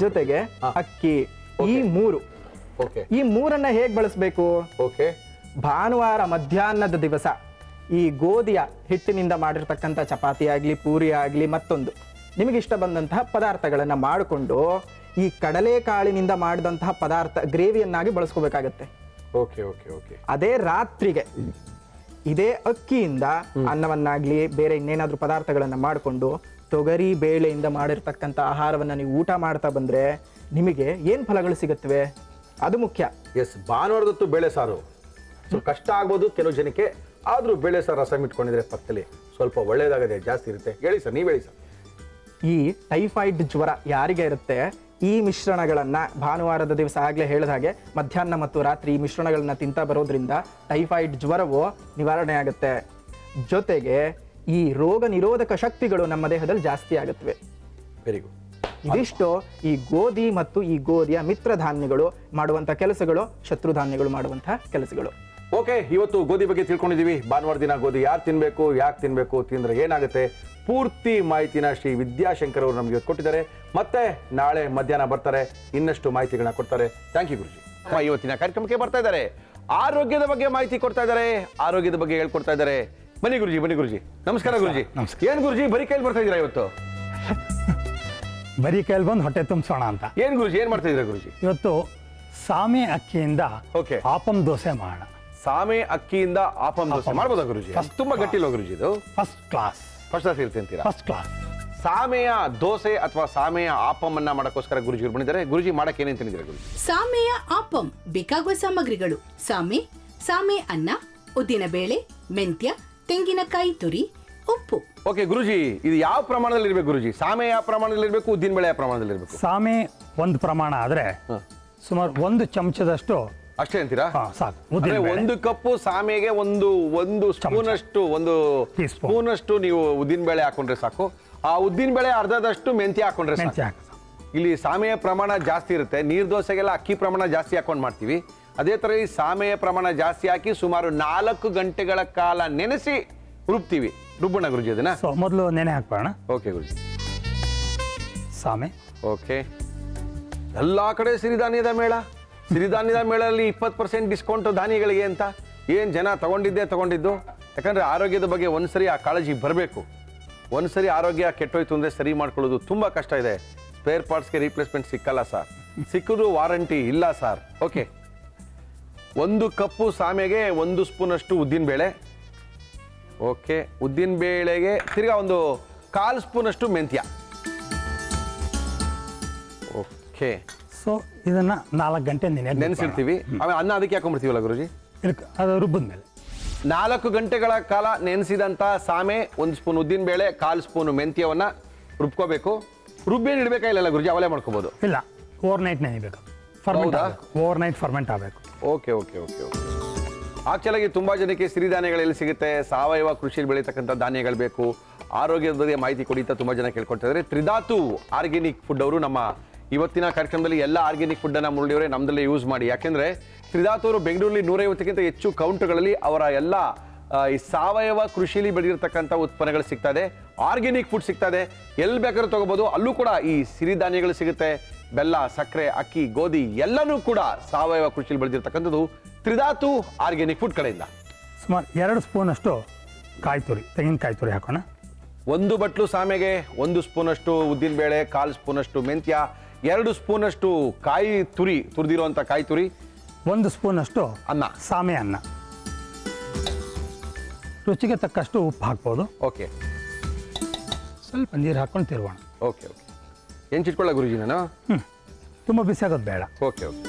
ಜೊತೆಗೆ ಅಕ್ಕಿ, ಈ ಮೂರು. ಓಕೆ, ಈ ಮೂರನ್ನ ಹೇಗ್ ಬಳಸಬೇಕು? ಓಕೆ, ಭಾನುವಾರ ಮಧ್ಯಾಹ್ನದ ದಿವಸ ಈ ಗೋಧಿಯ ಹಿಟ್ಟಿನಿಂದ ಮಾಡಿರ್ತಕ್ಕಂಥ ಚಪಾತಿ ಆಗ್ಲಿ, ಪೂರಿ ಆಗ್ಲಿ, ಮತ್ತೊಂದು ನಿಮಗೆ ಇಷ್ಟ ಬಂದಂತಹ ಪದಾರ್ಥಗಳನ್ನ ಮಾಡಿಕೊಂಡು ಈ ಕಡಲೆಕಾಳಿನಿಂದ ಮಾಡಿದಂತಹ ಪದಾರ್ಥ ಗ್ರೇವಿಯನ್ನಾಗಿ ಬಳಸ್ಕೋಬೇಕಾಗತ್ತೆ. Okay okay okay. ಅದೇ ರಾತ್ರಿಗೆ ಇದೇ ಅಕ್ಕಿಯಿಂದ ಅನ್ನವನ್ನಾಗ್ಲಿ ಬೇರೆ ಇನ್ನೇನಾದ್ರೂ ಪದಾರ್ಥಗಳನ್ನ ಮಾಡಿಕೊಂಡು ತೊಗರಿ ಬೇಳೆಯಿಂದ ಮಾಡಿರ್ತಕ್ಕಂಥ ಆಹಾರವನ್ನ ನೀವು ಊಟ ಮಾಡ್ತಾ ಬಂದ್ರೆ ನಿಮಗೆ ಏನ್ ಫಲಗಳು ಸಿಗುತ್ತವೆ, ಅದು ಮುಖ್ಯ. ಎಸ್, ಭಾನುವಾರದತ್ತು ಬೇಳೆ ಸಾರು ಸ್ವಲ್ಪ ಕಷ್ಟ ಆಗ್ಬೋದು ಕೆಲವು ಜನಕ್ಕೆ, ಆದ್ರೂ ಬೇಳೆ ಸಾರು ರಸಂ ಇಟ್ಕೊಂಡಿದ್ರೆ ಪಕ್ಕದಲ್ಲಿ ಸ್ವಲ್ಪ ಒಳ್ಳೇದಾಗದೆ ಜಾಸ್ತಿ ಇರುತ್ತೆ. ಹೇಳಿ ಸರ್, ನೀವು ಹೇಳಿ ಸರ್. ಈ ಟೈಫಾಯ್ಡ್ ಜ್ವರ ಯಾರಿಗೆ ಇರುತ್ತೆ, ಈ ಮಿಶ್ರಣಗಳನ್ನ ಭಾನುವಾರದ ದಿವಸ ಆಗ್ಲೇ ಹೇಳಿದ ಹಾಗೆ ಮಧ್ಯಾಹ್ನ ಮತ್ತು ರಾತ್ರಿ ಈ ಮಿಶ್ರಣಗಳನ್ನ ತಿಂತಾ ಬರೋದ್ರಿಂದ ಟೈಫಾಯ್ಡ್ ಜ್ವರವು ನಿವಾರಣೆ ಆಗುತ್ತೆ. ಜೊತೆಗೆ ಈ ರೋಗ ನಿರೋಧಕ ಶಕ್ತಿಗಳು ನಮ್ಮ ದೇಹದಲ್ಲಿ ಜಾಸ್ತಿ ಆಗುತ್ತವೆ. Very good. ಇದಿಷ್ಟು ಈ ಗೋಧಿ ಮತ್ತು ಈ ಗೋಧಿಯ ಮಿತ್ರ ಧಾನ್ಯಗಳು ಮಾಡುವಂತಹ ಕೆಲಸಗಳು, ಶತ್ರು ಧಾನ್ಯಗಳು ಮಾಡುವಂತಹ ಕೆಲಸಗಳು. ಓಕೆ, ಇವತ್ತು ಗೋಧಿ ಬಗ್ಗೆ ತಿಳ್ಕೊಂಡಿದೀವಿ. ಭಾನುವಾರ ದಿನ ಗೋಧಿ ಯಾರು ತಿನ್ಬೇಕು, ಯಾಕೆ ತಿನ್ಬೇಕು, ತಿಂದ್ರೆ ಏನಾಗುತ್ತೆ, ಪೂರ್ತಿ ಮಾಹಿತಿನ ಶ್ರೀ ವಿದ್ಯಾಶಂಕರ್ ಅವರು ನಮಗೆ ಕೊಟ್ಟಿದ್ದಾರೆ. ಮತ್ತೆ ನಾಳೆ ಮಧ್ಯಾಹ್ನ ಬರ್ತಾರೆ, ಇನ್ನಷ್ಟು ಮಾಹಿತಿಗಳನ್ನ ಕೊಡ್ತಾರೆ. ಥ್ಯಾಂಕ್ ಯು ಗುರುಜಿ. ಇವತ್ತಿನ ಕಾರ್ಯಕ್ರಮಕ್ಕೆ ಬರ್ತಾ ಇದ್ದಾರೆ, ಆರೋಗ್ಯದ ಬಗ್ಗೆ ಮಾಹಿತಿ ಕೊಡ್ತಾ ಇದ್ದಾರೆ, ಆರೋಗ್ಯದ ಬಗ್ಗೆ ಹೇಳ್ಕೊಡ್ತಾ ಇದ್ದಾರೆ. ಬನ್ನಿ ಗುರುಜಿ, ಬನ್ನಿ ಗುರುಜಿ. ನಮಸ್ಕಾರ ಗುರುಜಿ. ಏನ್ ಗುರುಜಿ ಬರೀ ಕೈಲಿ ಬರ್ತಾ ಇದ್ದೀರಾ ಇವತ್ತು? ಬರೀ ಕೈಲಿ ಬಂದು ಹೊಟ್ಟೆ ತುಂಬಿಸೋಣ ಅಂತ. ಏನ್ ಗುರುಜಿ, ಏನ್ ಮಾಡ್ತಾ ಇದ್ದೀರಾ ಗುರುಜಿ? ಇವತ್ತು ಸಾಮೆ ಅಕ್ಕಿಯಿಂದ Okay. ಆಪಂ ದೋಸೆ ಮಾಡೋಣ. ಸಾಮೆ ಅಕ್ಕಿಯಿಂದ ಆಪಂ ದೋಸೆ ಮಾಡ್ಬೋದಾ ಗುರುಜಿ? ತುಂಬಾ ಗಟ್ಟಿಲ್ವ ಗುರುಜಿ ಇದು? First class. ಫಸ್ಟ್ ಕ್ಲಾಸ್ ಇರುತ್ತೆ ಅಂತೀರಾ? First class. ಸಾಮೆಯ ದೋಸೆ ಅಥವಾ ಸಾಮೆಯ ಆಪಂ ಅನ್ನ ಮಾಡಕ್ಕೋಸ್ಕರ ಗುರುಜಿ ಬಂದಿದ್ದಾರೆ. ಗುರುಜಿ ಮಾಡಕ್ಕೆ ಏನೇನು ತಿಂದಿದ್ದೀರಾ ಗುರುಜಿ? ಸಾಮೆಯ ಆಪಂ ಬೇಕಾಗುವ ಸಾಮಗ್ರಿಗಳು: ಸಾಮೆ, ಸಾಮೆ ಅನ್ನ, ಉದ್ದಿನ ಬೇಳೆ, ಮೆಂತ್ಯ, ತೆಂಗಿನಕಾಯಿ ತುರಿ, ಉಪ್ಪು. ಓಕೆ ಗುರುಜಿ, ಇದು ಯಾವ ಪ್ರಮಾಣದಲ್ಲಿ ಇರಬೇಕು ಗುರುಜಿ? ಸಾಮೆ ಯಾವ ಪ್ರಮಾಣದಲ್ಲಿ ಇರಬೇಕು, ಉದ್ದಿನ ಬೇಳೆ ಯಾವ ಪ್ರಮಾಣದಲ್ಲಿ ಇರಬೇಕು? ಸಾಮೆ ಒಂದು ಪ್ರಮಾಣ ಆದ್ರೆ ಸುಮಾರು 1 ಚಮಚದಷ್ಟು ಅಷ್ಟೇ ಅಂತೀರಾ? ಸಾಕು. ಅಂದ್ರೆ 1 ಕಪ್ಪು ಸಾಮೆಗೆ ಒಂದು ಸ್ಪೂನ್ ಅಷ್ಟು, ಒಂದು ಟೀಸ್ಪೂನ್ ಸ್ಪೂನ್ ಅಷ್ಟು ನೀವು ಉದ್ದಿನ ಬೇಳೆ ಹಾಕೊಂಡ್ರೆ ಸಾಕು. ಆ ಉದ್ದಿನ ಬೇಳೆ ಅರ್ಧದಷ್ಟು ಮೆಂತ್ಯ ಹಾಕೊಂಡ್ರೆ ಮೆಂತ್ಯ ಸಾಕು. ಹಾಕು. ಇಲ್ಲಿ ಸಾಮೆಯ ಪ್ರಮಾಣ ಜಾಸ್ತಿ ಇರುತ್ತೆ. ನೀರ್ ದೋಸೆಗೆಲ್ಲ ಅಕ್ಕಿ ಪ್ರಮಾಣ ಜಾಸ್ತಿ ಹಾಕೊಂಡು ಮಾಡ್ತೀವಿ. ಅದೇ ತರ ಈ ಸಾಮೆಯ ಪ್ರಮಾಣ ಜಾಸ್ತಿ ಹಾಕಿ ಸುಮಾರು 4 ಗಂಟೆಗಳ ಕಾಲ ನೆನೆಸಿ ರುಬ್ತೀವಿ. ರುಬ್ಬಣ ಗುರುಜಿ ಅದನ್ನ. ಸೊ ಮೊದಲು ನೆನೆ ಹಾಕ್ಬೋಣ. ಓಕೆ ಗುರುಜಿ. ಸಾಮೆ. ಓಕೆ. ಎಲ್ಲಾ ಕಡೆ ಸಿರಿಧಾನ್ಯದ ಮೇಳ. ಸಿರಿಧಾನ್ಯದ ಮೇಳಲ್ಲಿ 20% ಡಿಸ್ಕೌಂಟ್ ಧಾನ್ಯಗಳಿಗೆ ಅಂತ ಏನ್ ಜನ ತಗೊಂಡಿದ್ದು. ಯಾಕಂದ್ರೆ ಆರೋಗ್ಯದ ಬಗ್ಗೆ ಒಂದ್ಸರಿ ಆ ಕಾಳಜಿ ಬರಬೇಕು. ಒಂದ್ಸರಿ ಆರೋಗ್ಯ ಕೆಟ್ಟೋಯ್ತು ಅಂದ್ರೆ ಸರಿ ಮಾಡ್ಕೊಳ್ಳೋದು ತುಂಬಾ ಕಷ್ಟ ಇದೆ. ಸ್ಪೇರ್ ಪಾರ್ಟ್ಸ್ಗೆ ರೀಪ್ಲೇಸ್ಮೆಂಟ್ ಸಿಕ್ಕಲ್ಲ ಸರ್, ಸಿಕ್ಕಿದ್ರು ವಾರಂಟಿ ಇಲ್ಲ ಸರ್. ಓಕೆ, 1 ಕಪ್ಪು ಸಾಮೆಗೆ 1 ಸ್ಪೂನ್ ಅಷ್ಟು ಉದ್ದಿನ ಬೇಳೆ. ಓಕೆ, ಉದ್ದಿನ ಬೇಳೆಗೆ ತಿರ್ಗಾ 1/4 ಸ್ಪೂನ್ ಅಷ್ಟು ಮೆಂತ್ಯ. ಓಕೆ, ಸೊ ಇದನ್ನ 4 ಗಂಟೆ ನೆನೆಸಿರ್ತೀವಿ. ಆಮೇಲೆ ಅನ್ನ ಅದಕ್ಕೆ ಹಾಕೊಂಡ್ಬಿಡ್ತೀವಲ್ಲ ಗುರುಜಿ? ಅದು ರುಬ್ಬಿದ ಮೇಲೆ 4 ಗಂಟೆಗಳ ಕಾಲ ನೆನೆಸಿದಂತ ಸಾಮೆ, 1 ಸ್ಪೂನ್ ಉದ್ದಿನ ಬೇಳೆ, 1/4 ಸ್ಪೂನ್ ಮೆಂತ್ಯವನ್ನ ರುಬ್ಕೋಬೇಕು. ರುಬ್ಬೇನು ಇಡಬೇಕಾ ಇಲ್ಲ ಗುರುಜಿ? ಅವಲೇ ಮಾಡ್ಕೋಬಹುದು? ಇಲ್ಲ, ಓವರ್ ನೈಟ್ ನೆನಿಬೇಕು. ಫರ್ಮೆಂಟ್ ಆಗಬೇಕು. ಓವರ್ ನೈಟ್ ಫರ್ಮೆಂಟ್ ಆಗಬೇಕು. Okay okay okay okay. ಆಕ್ಚುಲಾಗಿ ತುಂಬಾ ಜನಕ್ಕೆ ಸಿರಿಧಾನ್ಯಗಳು ಎಲ್ಲಿ ಸಿಗುತ್ತೆ, ಸಾವಯವ ಕೃಷಿಯಲ್ಲಿ ಬೆಳೀತಕ್ಕಂಥ ಧಾನ್ಯಗಳು ಬೇಕು, ಆರೋಗ್ಯದ ಬಗ್ಗೆ ಮಾಹಿತಿ ಕೊಡಿ ಅಂತ ತುಂಬಾ ಜನ ಕೇಳ್ಕೊಳ್ತಾ ಇದ್ದಾರೆ. ತ್ರಿಧಾತು ಆರ್ಗ್ಯಾನಿಕ್ ಫುಡ್ ಅವರು ನಮ್ಮ ಇವತ್ತಿನ ಕಾರ್ಯಕ್ರಮದಲ್ಲಿ ಎಲ್ಲ ಆರ್ಗ್ಯಾನಿಕ್ ಫುಡ್ ಅನ್ನ ಮುರಳಿಯವರೇ ನಮ್ದಲ್ಲೇ ಯೂಸ್ ಮಾಡಿ. ಯಾಕೆಂದ್ರೆ ತ್ರಿಧಾತು ಅವರು ಬೆಂಗಳೂರಲ್ಲಿ 150ಕ್ಕಿಂತ ಹೆಚ್ಚು ಕೌಂಟರ್ಗಳಲ್ಲಿ ಅವರ ಎಲ್ಲ ಈ ಸಾವಯವ ಕೃಷಿಯಲ್ಲಿ ಬೆಳೆದಿರ್ತಕ್ಕಂಥ ಉತ್ಪನ್ನಗಳು ಸಿಗ್ತಾ ಇದೆ, ಆರ್ಗ್ಯಾನಿಕ್ ಫುಡ್ ಸಿಗ್ತಾ ಇದೆ. ಎಲ್ಲಿ ಬೇಕಾದ್ರೂ ತಗೋಬಹುದು. ಅಲ್ಲೂ ಕೂಡ ಈ ಸಿರಿಧಾನ್ಯಗಳು ಸಿಗುತ್ತೆ. ಬೆಲ್ಲ, ಸಕ್ಕರೆ, ಅಕ್ಕಿ, ಗೋಧಿ ಎಲ್ಲನೂ ಕೂಡ ಸಾವಯವ ಕೃಷಿಯಲ್ಲಿ ಬೆಳೆದಿರ್ತಕ್ಕಂಥದ್ದು ತ್ರಿಧಾತು ಆರ್ಗ್ಯಾನಿಕ್ ಫುಡ್ ಕಡೆಯಿಂದ. ಸುಮಾರು 2 ಸ್ಪೂನ್ ಅಷ್ಟು ಕಾಯಿ ತುರಿ, ತೆಂಗಿನಕಾಯಿ ತುರಿ ಹಾಕೋಣ. 1 ಬಟ್ಲು ಸಾಮೆಗೆ 1 ಸ್ಪೂನ್ ಅಷ್ಟು ಉದ್ದಿನ ಬೇಳೆ, 1/4 ಸ್ಪೂನ್ ಅಷ್ಟು ಮೆಂತ್ಯ, 2 ಸ್ಪೂನ್ ಅಷ್ಟು ಕಾಯಿ ತುರಿ, ತುರಿದಿರುವಂತ ಕಾಯಿ ತುರಿ, 1 ಸ್ಪೂನ್ ಅಷ್ಟು ಅನ್ನ, ಸಾಮೆ ಅನ್ನ. ರುಚಿಗೆ ತಕ್ಕಷ್ಟು ಉಪ್ಪು ಹಾಕ್ಬೋದು. ಓಕೆ. ಸ್ವಲ್ಪ ನೀರು ಹಾಕೊಂಡು ತಿರುಗೋಣ. Okay okay. ಹೆಂಚಿಟ್ಕೊಳ್ಳ ಗುರುಜಿ ನಾನು? ತುಂಬ ಬಿಸಿ ಆಗೋದು ಬೇಡ. Okay okay.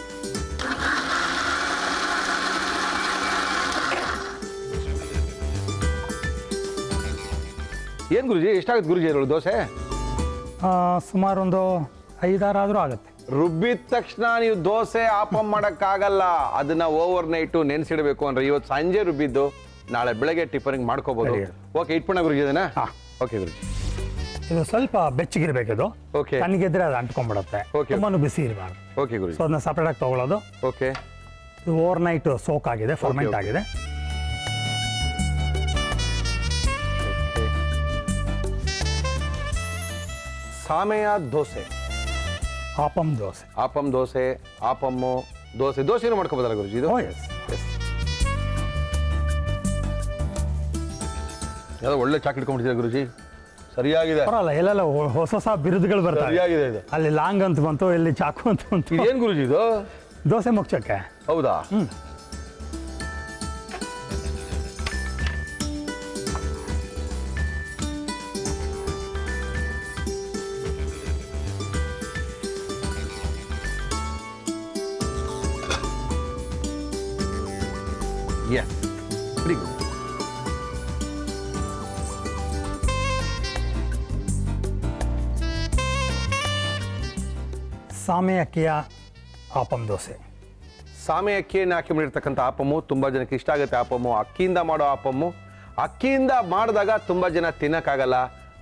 ಏನ್ ಗುರುಜಿ ಎಷ್ಟಾಗುತ್ತೆ ಗುರುಜಿ ಅದರೊಳಗೆ ದೋಸೆ? ಸುಮಾರು ಒಂದು 5-6 ಆದರೂ ಆಗುತ್ತೆ. ರುಬ್ಬಿದ ತಕ್ಷಣ ನೀವು ದೋಸೆ ಆಪಂ ಮಾಡೋಕ್ಕಾಗಲ್ಲ. ಅದನ್ನ ಓವರ್ ನೈಟು ನೆನೆಸಿಡಬೇಕು. ಅಂದ್ರೆ ಇವತ್ತು ಸಂಜೆ ರುಬ್ಬಿದ್ದು ನಾಳೆ ಬೆಳಗ್ಗೆ ಟಿಫನ್ಗೆ ಮಾಡ್ಕೋಬಹುದು. ಓಕೆ, ಇಟ್ಪಣ್ಣ ಗುರುಜಿ ಅದನ್ನ? ಓಕೆ ಗುರುಜಿ. ಇದು ಸ್ವಲ್ಪ ಬೆಚ್ಚಗಿರ್ಬೇಕು ಇದು. Okay. ತಣ್ಣಗಿದ್ರೆ ಅದು ಅಂಟ್ಕೊಂಡ್ಬಿಡುತ್ತೆ. Okay. ತುಂಬಾನು ಬಿಸಿ ಇರಬಾರ್ದು. ಓಕೆ ಗುರುಜಿ. ಸೊ ಅದನ್ನ ಸಪ್ರೇಟ್ ಆಗಿ ತಗೊಳ್ಳೋದು. ಓಕೆ. ಇದು ಓವರ್ ನೈಟ್ ಸೋಕ್ ಆಗಿದೆ, ಫರ್ಮೆಂಟ್ okay. ಆಗಿದೆ. ಸಾಮೆಯ ದೋಸೆ, ಆಪಂ ದೋಸೆ. ಆಪಂ ದೋಸೆ, ಆಪಮ್ಮು ದೋಸೆ, ದೋಸೆನೂ ಮಾಡ್ಕೋಬೋದಲ್ಲ ಗುರುಜಿ ಇದು? ಓ ಎಸ್. ಯಾವುದೋ ಒಳ್ಳೆ ಚಾಕ್ ಇಟ್ಕೊಂಡ್ಬಿಟ್ಟಿದೆ ಗುರುಜಿ. ಸರಿಯಾಗಿದೆ. ಪರವಾಗಿಲ್ಲ, ಎಲ್ಲೆಲ್ಲ ಹೊಸ ಹೊಸ ಬಿರುದುಗಳು ಬರ್ತವೆ. ಸರಿಯಾಗಿದೆ ಇದು. ಅಲ್ಲಿ ಲಾಂಗ್ ಅಂತ ಬಂತು, ಇಲ್ಲಿ ಚಾಕು ಅಂತ ಬಂತು. ಇದೇನು ಗುರುಜಿ ಇದು? ದೋಸೆ ಮುಚ್ಚಕ್ಕೆ. ಹೌದಾ? Yes, very good. ಸಾಮೆ ಅಕ್ಕಿಯ ಆಪಂ ದೋಸೆ. ಸಾಮೆ ಅಕ್ಕಿಯನ್ನು ಹಾಕಿ ಮಾಡಿರ್ತಕ್ಕಂಥ ಆಪಮ್ಮು ತುಂಬ ಜನಕ್ಕೆ ಇಷ್ಟ ಆಗುತ್ತೆ. ಆಪಮ್ಮು ಅಕ್ಕಿಯಿಂದ ಮಾಡೋ ಆಪಮ್ಮು. ಅಕ್ಕಿಯಿಂದ ಮಾಡಿದಾಗ ತುಂಬ ಜನ ತಿನ್ನಕ್ಕಾಗಲ್ಲ.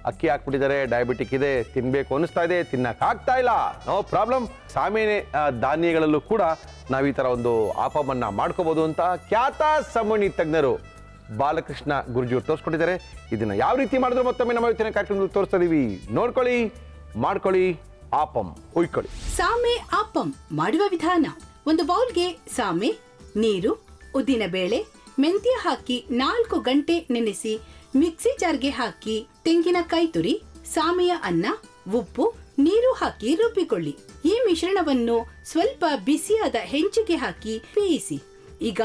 ಅಕ್ಕಿ ಹಾಕ್ಬಿಟ್ಟಿದ್ದಾರೆ, ಡಯಾಬಿಟಿಕ್ ಇದೆ, ತಿನ್ನಬೇಕು ಅನಿಸ್ತಾ ಇದೆ, ತಿನ್ನಕ್ಕಾಗ್ತಾ ಇಲ್ಲ, ನೋ ಪ್ರಾಬ್ಲಮ್. ಸಾಮೆ ಧಾನ್ಯಗಳಲ್ಲೂ ಕೂಡ ನಾವು ಈ ಥರ ಒಂದು ಆಪಮನ್ನು ಮಾಡ್ಕೋಬೋದು ಅಂತ ಖ್ಯಾತ ಸಂವಹನಿ ತಜ್ಞರು ಬಾಲಕೃಷ್ಣ ಗುರುಜಿಯವರು ತೋರಿಸ್ಕೊಟ್ಟಿದ್ದಾರೆ. ಇದನ್ನು ಯಾವ ರೀತಿ ಮಾಡಿದ್ರು ಮತ್ತೊಮ್ಮೆ ನಮ್ಮ ಇವತ್ತಿನ ಕಾರ್ಯಕ್ರಮದಲ್ಲಿ ತೋರಿಸ್ತಾ ಇದೀವಿ. ನೋಡ್ಕೊಳ್ಳಿ, ಮಾಡ್ಕೊಳ್ಳಿ, ಆಪಂ ಉಯ್ಕೊಳ್ಳಿ. ಸಾಮೆ ಆಪಂ ಮಾಡುವ ವಿಧಾನ: ಒಂದು ಬೌಲ್ಗೆ ಸಾಮೆ, ನೀರು, ಉದ್ದಿನ ಬೇಳೆ, ಮೆಂತ್ಯ ಹಾಕಿ 4 ಗಂಟೆ ನೆನೆಸಿ ಮಿಕ್ಸಿ ಜಾರ್ಗೆ ಹಾಕಿ ತೆಂಗಿನಕಾಯಿ ತುರಿ, ಸಾಮೆಯ ಅನ್ನ, ಉಪ್ಪು, ನೀರು ಹಾಕಿ ರುಬ್ಬಿಕೊಳ್ಳಿ. ಈ ಮಿಶ್ರಣವನ್ನು ಸ್ವಲ್ಪ ಬಿಸಿಯಾದ ಹೆಂಚಿಗೆ ಹಾಕಿ ಬೇಯಿಸಿ. ಈಗ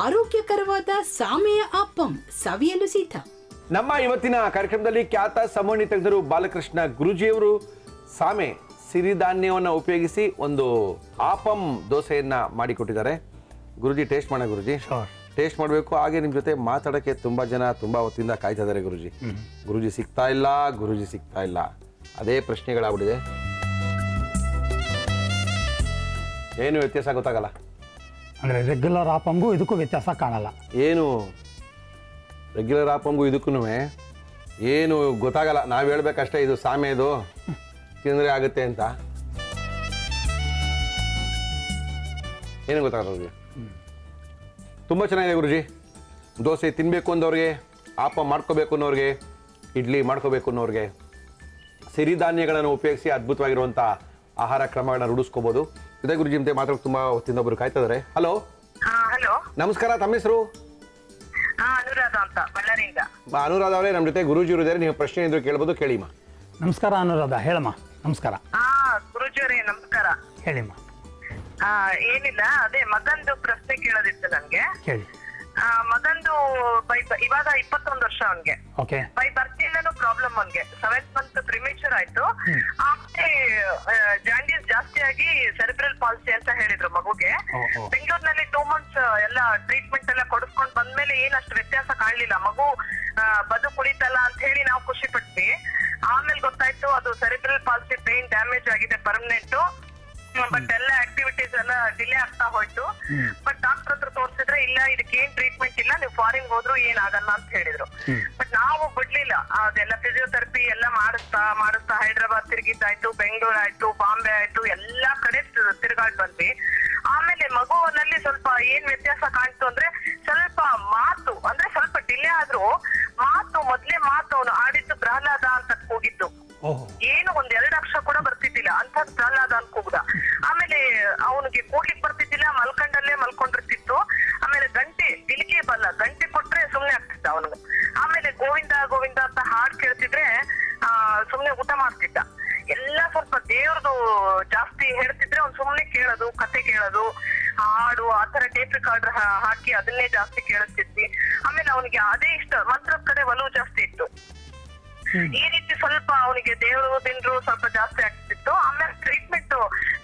ಆರೋಗ್ಯಕರವಾದ ಸಾಮೆಯ ಆಪಂ ಸವಿಯಲು ಸಿದ್ಧ. ನಮ್ಮ ಇವತ್ತಿನ ಕಾರ್ಯಕ್ರಮದಲ್ಲಿ ಖ್ಯಾತ ಸಂವಹನಿ ತಜ್ಞರು ಬಾಲಕೃಷ್ಣ ಗುರುಜಿಯವರು ಸಾಮೆ ಸಿರಿಧಾನ್ಯವನ್ನು ಉಪಯೋಗಿಸಿ ಒಂದು ಆಪಂ ದೋಸೆಯನ್ನ ಮಾಡಿಕೊಟ್ಟಿದ್ದಾರೆ. ಗುರುಜಿ ಟೇಸ್ಟ್ ಮಾಡೋಣ ಗುರುಜಿ. ಟೇಸ್ಟ್ ಮಾಡಬೇಕು. ಹಾಗೆ ನಿಮ್ಮ ಜೊತೆ ಮಾತಾಡೋಕ್ಕೆ ತುಂಬ ಜನ ತುಂಬ ಹೊತ್ತಿಂದ ಕಾಯ್ತಾ ಇದ್ದಾರೆ ಗುರುಜಿ. ಗುರುಜಿ ಸಿಗ್ತಾ ಇಲ್ಲ, ಗುರುಜಿ ಸಿಗ್ತಾ ಇಲ್ಲ, ಅದೇ ಪ್ರಶ್ನೆಗಳಾಗ್ಬಿಟ್ಟಿದೆ. ಏನು ವ್ಯತ್ಯಾಸ ಗೊತ್ತಾಗಲ್ಲ. ಅಂದರೆ ರೆಗ್ಯುಲರ್ ಆಪಂಗೂ ಇದಕ್ಕೂ ವ್ಯತ್ಯಾಸ ಕಾಣಲ್ಲ. ಏನು ರೆಗ್ಯುಲರ್ ಆಪಂಗೂ ಇದಕ್ಕೂ ಏನು ಗೊತ್ತಾಗಲ್ಲ. ನಾವು ಹೇಳ್ಬೇಕಷ್ಟೇ ಇದು ಸಾಮೆದು ತಿಂದರೆ ಆಗುತ್ತೆ ಅಂತ. ಏನು ಗೊತ್ತಾಗಲ್ಲ ಗುರುಜಿ. ತುಂಬ ಚೆನ್ನಾಗಿದೆ ಗುರುಜಿ. ದೋಸೆ ತಿನ್ನಬೇಕು ಅನ್ನೋರಿಗೆ, ಆಪ ಮಾಡ್ಕೋಬೇಕು ಅನ್ನೋರಿಗೆ, ಇಡ್ಲಿ ಮಾಡ್ಕೋಬೇಕು ಅನ್ನೋರಿಗೆ ಸಿರಿಧಾನ್ಯಗಳನ್ನು ಉಪಯೋಗಿಸಿ ಅದ್ಭುತವಾಗಿರುವಂಥ ಆಹಾರ ಕ್ರಮಗಳನ್ನ ರೂಢಿಸ್ಕೋಬೋದು. ಇದೇ ಗುರುಜಿ ಜೊತೆ ಮಾತ್ರ ತುಂಬ ಹೊತ್ತಿಂದ ಒಬ್ಬರು ಕಾಯ್ತಾ ಇದ್ದಾರೆ. ಹಲೋ. ಹಲೋ, ನಮಸ್ಕಾರ, ತಮ್ಮ ಹೆಸರು? ಅನುರಾಧ ಅಂತ, ಬಳ್ಳಾರಿಯಿಂದ. ಅನುರಾಧ ಅವರೇ, ನಮ್ಮ ಜೊತೆ ಗುರುಜಿ ಇದ್ದಾರೆ. ನೀವು ಪ್ರಶ್ನೆ ಇದ್ರು ಕೇಳ್ಬೋದು, ಕೇಳಿಮ್ಮ. ನಮಸ್ಕಾರ ಅನುರಾಧ, ಹೇಳಮ್ಮ. ನಮಸ್ಕಾರ. ಗುರುಜಿಯವರೇ ನಮಸ್ಕಾರ. ಹೇಳಿಮ್ಮ. ಏನಿಲ್ಲ, ಅದೇ ಮಗಂದು ಪ್ರಶ್ನೆ ಕೇಳೋದಿತ್ತು ನನ್ಗೆ. ಹೇಳಿ. ಮಗಂದು ಇವಾಗ 21 ವರ್ಷ ಅವನ್ಗೆ. ಓಕೆ. ಬೈ ಬರ್ತಿಂದನೂ ಪ್ರಾಬ್ಲಮ್ ಅವನ್ಗೆ. 7th ಮಂತ್ ಪ್ರಿಮೇಚರ್ ಆಯ್ತು. ಆಮೇಲೆ ಜಾಂಡೀಸ್ ಜಾಸ್ತಿ ಆಗಿ ಸೆರೆಬ್ರಲ್ ಪಾಲ್ಸಿ ಅಂತ ಹೇಳಿದ್ರು ಮಗುಗೆ. ಬೆಂಗಳೂರಿನಲ್ಲಿ 2 months ಎಲ್ಲ ಟ್ರೀಟ್ಮೆಂಟ್ ಎಲ್ಲ ಕೊಡಿಸ್ಕೊಂಡ್ ಬಂದ್ಮೇಲೆ ಏನಷ್ಟು ವ್ಯತ್ಯಾಸ ಕಾಣ್ಲಿಲ್ಲ. ಮಗು ಬದುಕುಳಿತಲ್ಲ ಅಂತ ಹೇಳಿ ನಾವು ಖುಷಿ ಪಟ್ವಿ. ಆಮೇಲೆ ಗೊತ್ತಾಯ್ತು ಅದು ಸೆರೆಬ್ರಲ್ ಪಾಲ್ಸಿ ಬ್ರೈನ್ ಡ್ಯಾಮೇಜ್ ಆಗಿದೆ, ಪರ್ಮನೆಂಟ್. ಬಟ್ ಎಲ್ಲ ಆಕ್ಟಿವಿಟೀಸ್ ಎಲ್ಲ ಡಿಲೇ ಆಗ್ತಾ ಹೋಯ್ತು. ಬಟ್ ಡಾಕ್ಟರ್ ಹತ್ರ ತೋರಿಸಿದ್ರೆ ಇಲ್ಲ, ಇದಕ್ಕೆ ಏನ್ ಟ್ರೀಟ್ಮೆಂಟ್ ಇಲ್ಲ, ನೀವು ಫಾರಿನ್ ಹೋದ್ರು ಏನಾಗಲ್ಲ ಅಂತ ಹೇಳಿದ್ರು. ಬಟ್ ನಾವು ಬಿಡ್ಲಿಲ್ಲ. ಅದೆಲ್ಲ ಫಿಸಿಯೋಥೆರಪಿ ಎಲ್ಲ ಮಾಡಿಸ್ತಾ ಹೈದ್ರಾಬಾದ್ ತಿರುಗಿದ್ದಾಯ್ತು, ಬೆಂಗಳೂರು ಆಯ್ತು, ಬಾಂಬೆ ಆಯ್ತು, ಎಲ್ಲಾ ಕಡೆ ತಿರುಗಾಡ್ ಬಂದ್ವಿ. ಆಮೇಲೆ ಮಗುವಿನಲ್ಲಿ ಸ್ವಲ್ಪ ಏನ್ ವ್ಯತ್ಯಾಸ ಕಾಣ್ತು ಅಂದ್ರೆ, ಸ್ವಲ್ಪ ಮಾತು ಅಂದ್ರೆ ಸ್ವಲ್ಪ ಡಿಲೇ ಆದ್ರೂ ಮಾತು, ಮೊದ್ಲೇ ಮಾತು ಅವನು ಆಡಿದ್ದು ಪ್ರಹ್ಲಾದ ಅಂತ ಕೂಗಿದ್ದು. ಏನು 1-2 ಅಕ್ಷರ ಕೂಡ ಬರ್ತಿದ್ದಿಲ್ಲ, ಅಂತ ಪ್ರಹ್ಲಾದ ಅಂತ ಕೂಗ್ದ. ಆಮೇಲೆ ಅವನಿಗೆ ಕೂಡ್ಲಿಕ್ ಬರ್ತಿದ್ದಿಲ್ಲ, ಮಲ್ಕೊಂಡಲ್ಲೇ ಮಲ್ಕೊಂಡಿರ್ತಿತ್ತು. ಆಮೇಲೆ ಗಂಟೆ ಬಿಲಿಕೆ ಬಲ್ಲ, ಗಂಟೆ ಕೊಟ್ರೆ ಸುಮ್ನೆ ಆಗ್ತಿದ್ದ ಅವನಿಗೆ. ಆಮೇಲೆ ಗೋವಿಂದ ಗೋವಿಂದ ಅಂತ ಹಾಡ್ ಕೇಳ್ತಿದ್ರೆ ಸುಮ್ನೆ ಊಟ ಮಾಡ್ತಿದ್ದ. ಎಲ್ಲ ಸ್ವಲ್ಪ ದೇವ್ರದು ಜಾಸ್ತಿ ಹೇಳ್ತಿದ್ರೆ ಅವ್ನು ಸುಮ್ನೆ ಕೇಳೋದು, ಕತೆ ಕೇಳೋದು, ಹಾಡು, ಆತರ ಟೇಪ್ ರೆಕಾರ್ಡರ್ ಹಾಕಿ ಅದನ್ನೇ ಜಾಸ್ತಿ ಕೇಳಿಸ್ತಿದ್ವಿ. ಆಮೇಲೆ ಅವನಿಗೆ ಅದೇ ಇಷ್ಟ, ಮಂತ್ರದ ಕಡೆ ಒಲವು ಜಾಸ್ತಿ ಇತ್ತು. ಈ ರೀತಿ ಸ್ವಲ್ಪ ಅವನಿಗೆ ದೇವರು ದಿನರು ಸ್ವಲ್ಪ ಜಾಸ್ತಿ ಆಗ್ತಿತ್ತು. ಆಮೇಲೆ ಟ್ರೀಟ್ಮೆಂಟ್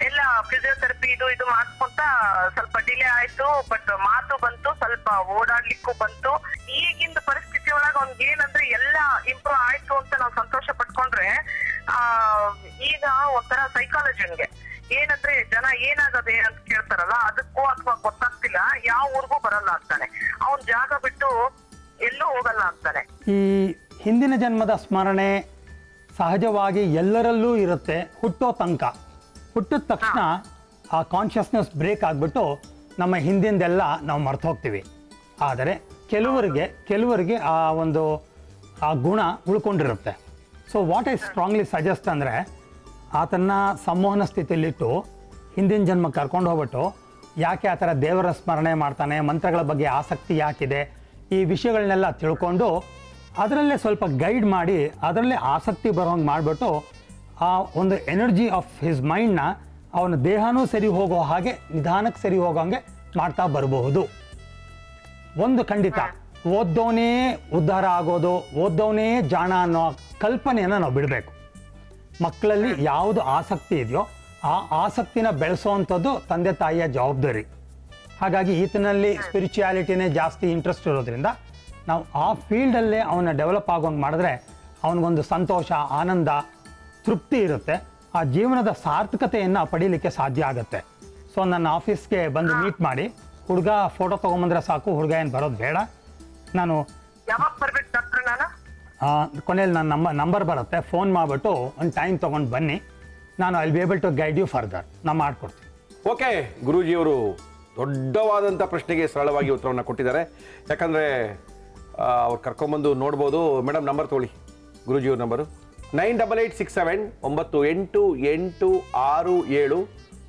ಎಲ್ಲ ಫಿಸಿಯೋಥೆರಪಿ ಇದು ಮಾಡ್ಕೊಂತ ಸ್ವಲ್ಪ ಡಿಲೇ ಆಯ್ತು. ಬಟ್ ಮಾತು ಬಂತು, ಸ್ವಲ್ಪ ಓಡಾಡ್ಲಿಕ್ಕೂ ಬಂತು. ಈಗಿಂದ ಪರಿಸ್ಥಿತಿ ಒಳಗ ಅವ್ನಿಗೆ ಏನಂದ್ರೆ ಎಲ್ಲ ಇಂಪ್ರೂವ್ ಆಯ್ತು ಅಂತ ನಾವು ಸಂತೋಷ ಪಟ್ಕೊಂಡ್ರೆ, ಈಗ ಒಂಥರ ಸೈಕಾಲಜಿನ್ಗೆ ಏನಂದ್ರೆ ಜನ ಏನಾಗದೆ ಅಂತ ಕೇಳ್ತಾರಲ್ಲ, ಅದಕ್ಕೂ ಅಥವಾ ಗೊತ್ತಾಗ್ತಿಲ್ಲ, ಯಾವ ಊರಿಗೂ ಬರಲ್ಲ ಅಂತಾನೆ, ಅವನ್ ಜಾಗ ಬಿಟ್ಟು ಎಲ್ಲೂ ಹೋಗಲ್ಲ ಅಂತಾನೆ. ಈ ಹಿಂದಿನ ಜನ್ಮದ ಸ್ಮರಣೆ ಸಹಜವಾಗಿ ಎಲ್ಲರಲ್ಲೂ ಇರುತ್ತೆ ಹುಟ್ಟೋ ತನಕ. ಹುಟ್ಟಿದ ತಕ್ಷಣ ಆ ಕಾನ್ಷಿಯಸ್ನೆಸ್ ಬ್ರೇಕ್ ಆಗಿಬಿಟ್ಟು ನಮ್ಮ ಹಿಂದಿಂದೆಲ್ಲ ನಾವು ಮರ್ತು ಹೋಗ್ತೀವಿ. ಆದರೆ ಕೆಲವರಿಗೆ ಆ ಗುಣ ಉಳ್ಕೊಂಡಿರುತ್ತೆ. So what I strongly suggest ಅಂದರೆ ಆತನ ಸಂಮೋಹನ ಸ್ಥಿತಿಯಲ್ಲಿಟ್ಟು ಹಿಂದಿನ ಜನ್ಮ ಕರ್ಕೊಂಡು ಹೋಗ್ಬಿಟ್ಟು ಯಾಕೆ ಆ ಥರ ದೇವರ ಸ್ಮರಣೆ ಮಾಡ್ತಾನೆ, ಮಂತ್ರಗಳ ಬಗ್ಗೆ ಆಸಕ್ತಿ ಯಾಕಿದೆ, ಈ ವಿಷಯಗಳನ್ನೆಲ್ಲ ತಿಳ್ಕೊಂಡು ಅದರಲ್ಲೇ ಸ್ವಲ್ಪ ಗೈಡ್ ಮಾಡಿ ಅದರಲ್ಲೇ ಆಸಕ್ತಿ ಬರೋಂಗೆ ಮಾಡಿಬಿಟ್ಟು ಆ ಒಂದು ಎನರ್ಜಿ ಆಫ್ ಹಿಸ್ ಮೈಂಡ್ನ ಅವನ ದೇಹನೂ ಸರಿ ಹೋಗೋ ಹಾಗೆ ನಿಧಾನಕ್ಕೆ ಸರಿ ಹೋಗೋಂಗೆ ಮಾಡ್ತಾ ಬರಬಹುದು. ಒಂದು ಖಂಡಿತ ಓದ್ದವನೇ ಉದ್ಧಾರ ಆಗೋದು, ಓದ್ದವನೇ ಜಾಣ ಅನ್ನೋ ಕಲ್ಪನೆಯನ್ನು ನಾವು ಬಿಡಬೇಕು. ಮಕ್ಕಳಲ್ಲಿ ಯಾವುದು ಆಸಕ್ತಿ ಇದೆಯೋ ಆ ಆಸಕ್ತಿನ ಬೆಳೆಸೋವಂಥದ್ದು ತಂದೆ ತಾಯಿಯ ಜವಾಬ್ದಾರಿ. ಹಾಗಾಗಿ ಈತನಲ್ಲಿ ಸ್ಪಿರಿಚುಯಾಲಿಟಿನೇ ಜಾಸ್ತಿ ಇಂಟ್ರೆಸ್ಟ್ ಇರೋದ್ರಿಂದ ನಾವು ಆ ಫೀಲ್ಡಲ್ಲೇ ಅವನ್ನ ಡೆವಲಪ್ ಆಗೋಂಗೆ ಮಾಡಿದ್ರೆ ಅವನಿಗೊಂದು ಸಂತೋಷ, ಆನಂದ, ತೃಪ್ತಿ ಇರುತ್ತೆ. ಆ ಜೀವನದ ಸಾರ್ಥಕತೆಯನ್ನು ಪಡೀಲಿಕ್ಕೆ ಸಾಧ್ಯ ಆಗುತ್ತೆ. ಸೊ ನನ್ನ ಆಫೀಸ್ಗೆ ಬಂದು ಮೀಟ್ ಮಾಡಿ, ಹುಡುಗ ಫೋಟೋ ತೊಗೊಂಬಂದ್ರೆ ಸಾಕು, ಹುಡುಗ ಏನು ಬರೋದು ಬೇಡ. ನಾನು ಯಾವಾಗ ಬರ್ಬೇಕು ಡಾಕ್ಟ್ರೆ ನಾನು? ಕೊನೆಯಲ್ಲಿ ನನ್ನ ನಂಬರ್ ಬರುತ್ತೆ, ಫೋನ್ ಮಾಡಿಬಿಟ್ಟು ಒಂದು ಟೈಮ್ ತೊಗೊಂಡು ಬನ್ನಿ, ನಾನು I will be able to guide you further. ನಾನು ಮಾಡ್ಕೊಡ್ತೀನಿ. ಓಕೆ, ಗುರೂಜಿಯವರು ದೊಡ್ಡವಾದಂಥ ಪ್ರಶ್ನೆಗೆ ಸರಳವಾಗಿ ಉತ್ತರವನ್ನು ಕೊಟ್ಟಿದ್ದಾರೆ. ಯಾಕಂದರೆ ಅವ್ರು ಕರ್ಕೊಂಬಂದು ನೋಡ್ಬೋದು. ಮೇಡಮ್ ನಂಬರ್ ತೊಗೊಳ್ಳಿ, ಗುರೂಜಿಯವ್ರ ನಂಬರು 9867988667 56292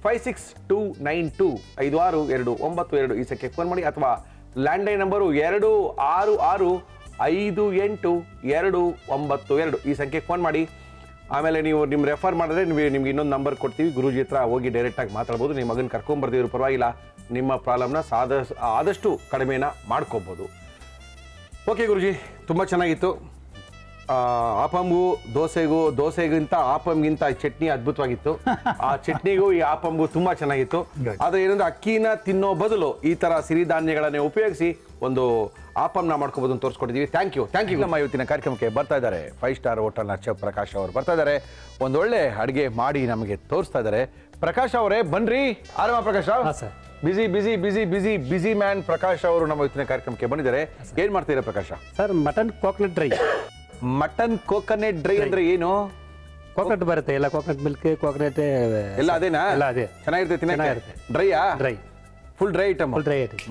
562992 ಈ ಸಂಖ್ಯೆಗೆ ಫೋನ್ ಮಾಡಿ. ಅಥವಾ ಲ್ಯಾಂಡ್ಲೈನ್ ನಂಬರು 266589292 ಈ ಸಂಖ್ಯೆಗೆ ಫೋನ್ ಮಾಡಿ. ಆಮೇಲೆ ನೀವು ನಿಮ್ಮ ರೆಫರ್ ಮಾಡಿದ್ರೆ ನಿಮ್ಗೆ ಇನ್ನೊಂದು ನಂಬರ್ ಕೊಡ್ತೀವಿ. ಗುರೂಜಿ ಹತ್ರ ಹೋಗಿ ಡೈರೆಕ್ಟಾಗಿ ಮಾತಾಡ್ಬೋದು. ನಿಮ್ಮ ಮಗನ ಕರ್ಕೊಂಬರ್ದಿದ್ರು ಪರವಾಗಿಲ್ಲ, ನಿಮ್ಮ ಪ್ರಾಬ್ಲಮ್ನ ಆದಷ್ಟು ಕಡಿಮೆನ ಮಾಡ್ಕೋಬೋದು. ಓಕೆ ಗುರೂಜಿ, ತುಂಬ ಚೆನ್ನಾಗಿತ್ತು. ಆಪಮ್ಗೂ ದೋಸೆಗಿಂತ ಆಪಮ್ಗಿಂತ ಚಟ್ನಿ ಅದ್ಭುತವಾಗಿತ್ತು. ಆ ಚಟ್ನಿಗೂ ಈ ಆಪಮ್ಗೂ ತುಂಬ ಚೆನ್ನಾಗಿತ್ತು. ಆದರೆ ಏನಂದ್ರೆ ಅಕ್ಕಿನ ತಿನ್ನೋ ಬದಲು ಈ ಥರ ಸಿರಿಧಾನ್ಯಗಳನ್ನೇ ಉಪಯೋಗಿಸಿ ಒಂದು ಆಪಮ್ನ ಮಾಡ್ಕೋಬೋದು ಅಂತ ತೋರಿಸ್ಕೊಟ್ಟಿದ್ದೀವಿ. Thank you. ನಮ್ಮ ಇವತ್ತಿನ ಕಾರ್ಯಕ್ರಮಕ್ಕೆ ಬರ್ತಾ ಇದ್ದಾರೆ 5 ಸ್ಟಾರ್ ಹೋಟೆಲ್ನ ಚೆಫ್ ಪ್ರಕಾಶ್ ಅವರು ಬರ್ತಾ ಇದ್ದಾರೆ. ಒಂದೊಳ್ಳೆ ಅಡುಗೆ ಮಾಡಿ ನಮಗೆ ತೋರಿಸ್ತಾ ಇದ್ದಾರೆ. ಪ್ರಕಾಶ್ ಅವರೇ ಬನ್ರಿ. ಆರಾಮ ಪ್ರಕಾಶ್? ಬಿಸಿ ಮ್ಯಾನ್ ಪ್ರಕಾಶ್ ಅವರು ನಮ್ಮ ಇವತ್ತಿನ ಕಾರ್ಯಕ್ರಮಕ್ಕೆ ಬಂದಿದ್ದಾರೆ. ಏನ್ ಮಾಡ್ತೀರಾ Prakasha? Sir, mutton coconut dry. Mutton coconut dry ಅಂದ್ರೆ ಏನು? ಕೋಕೋನಟ್ ಬರುತ್ತೆ, ಎಲ್ಲ ಕೋಕೋನಟ್ ಮಿಲ್ಕ್, ಕೋಕೋನಟ್ ಎಲ್ಲ ಅದೇನಾ? ಎಲ್ಲ ಅದೇ. ಚೆನ್ನಾಗಿರುತ್ತೆ. ಡ್ರೈಯಾ? Dry, full dry item.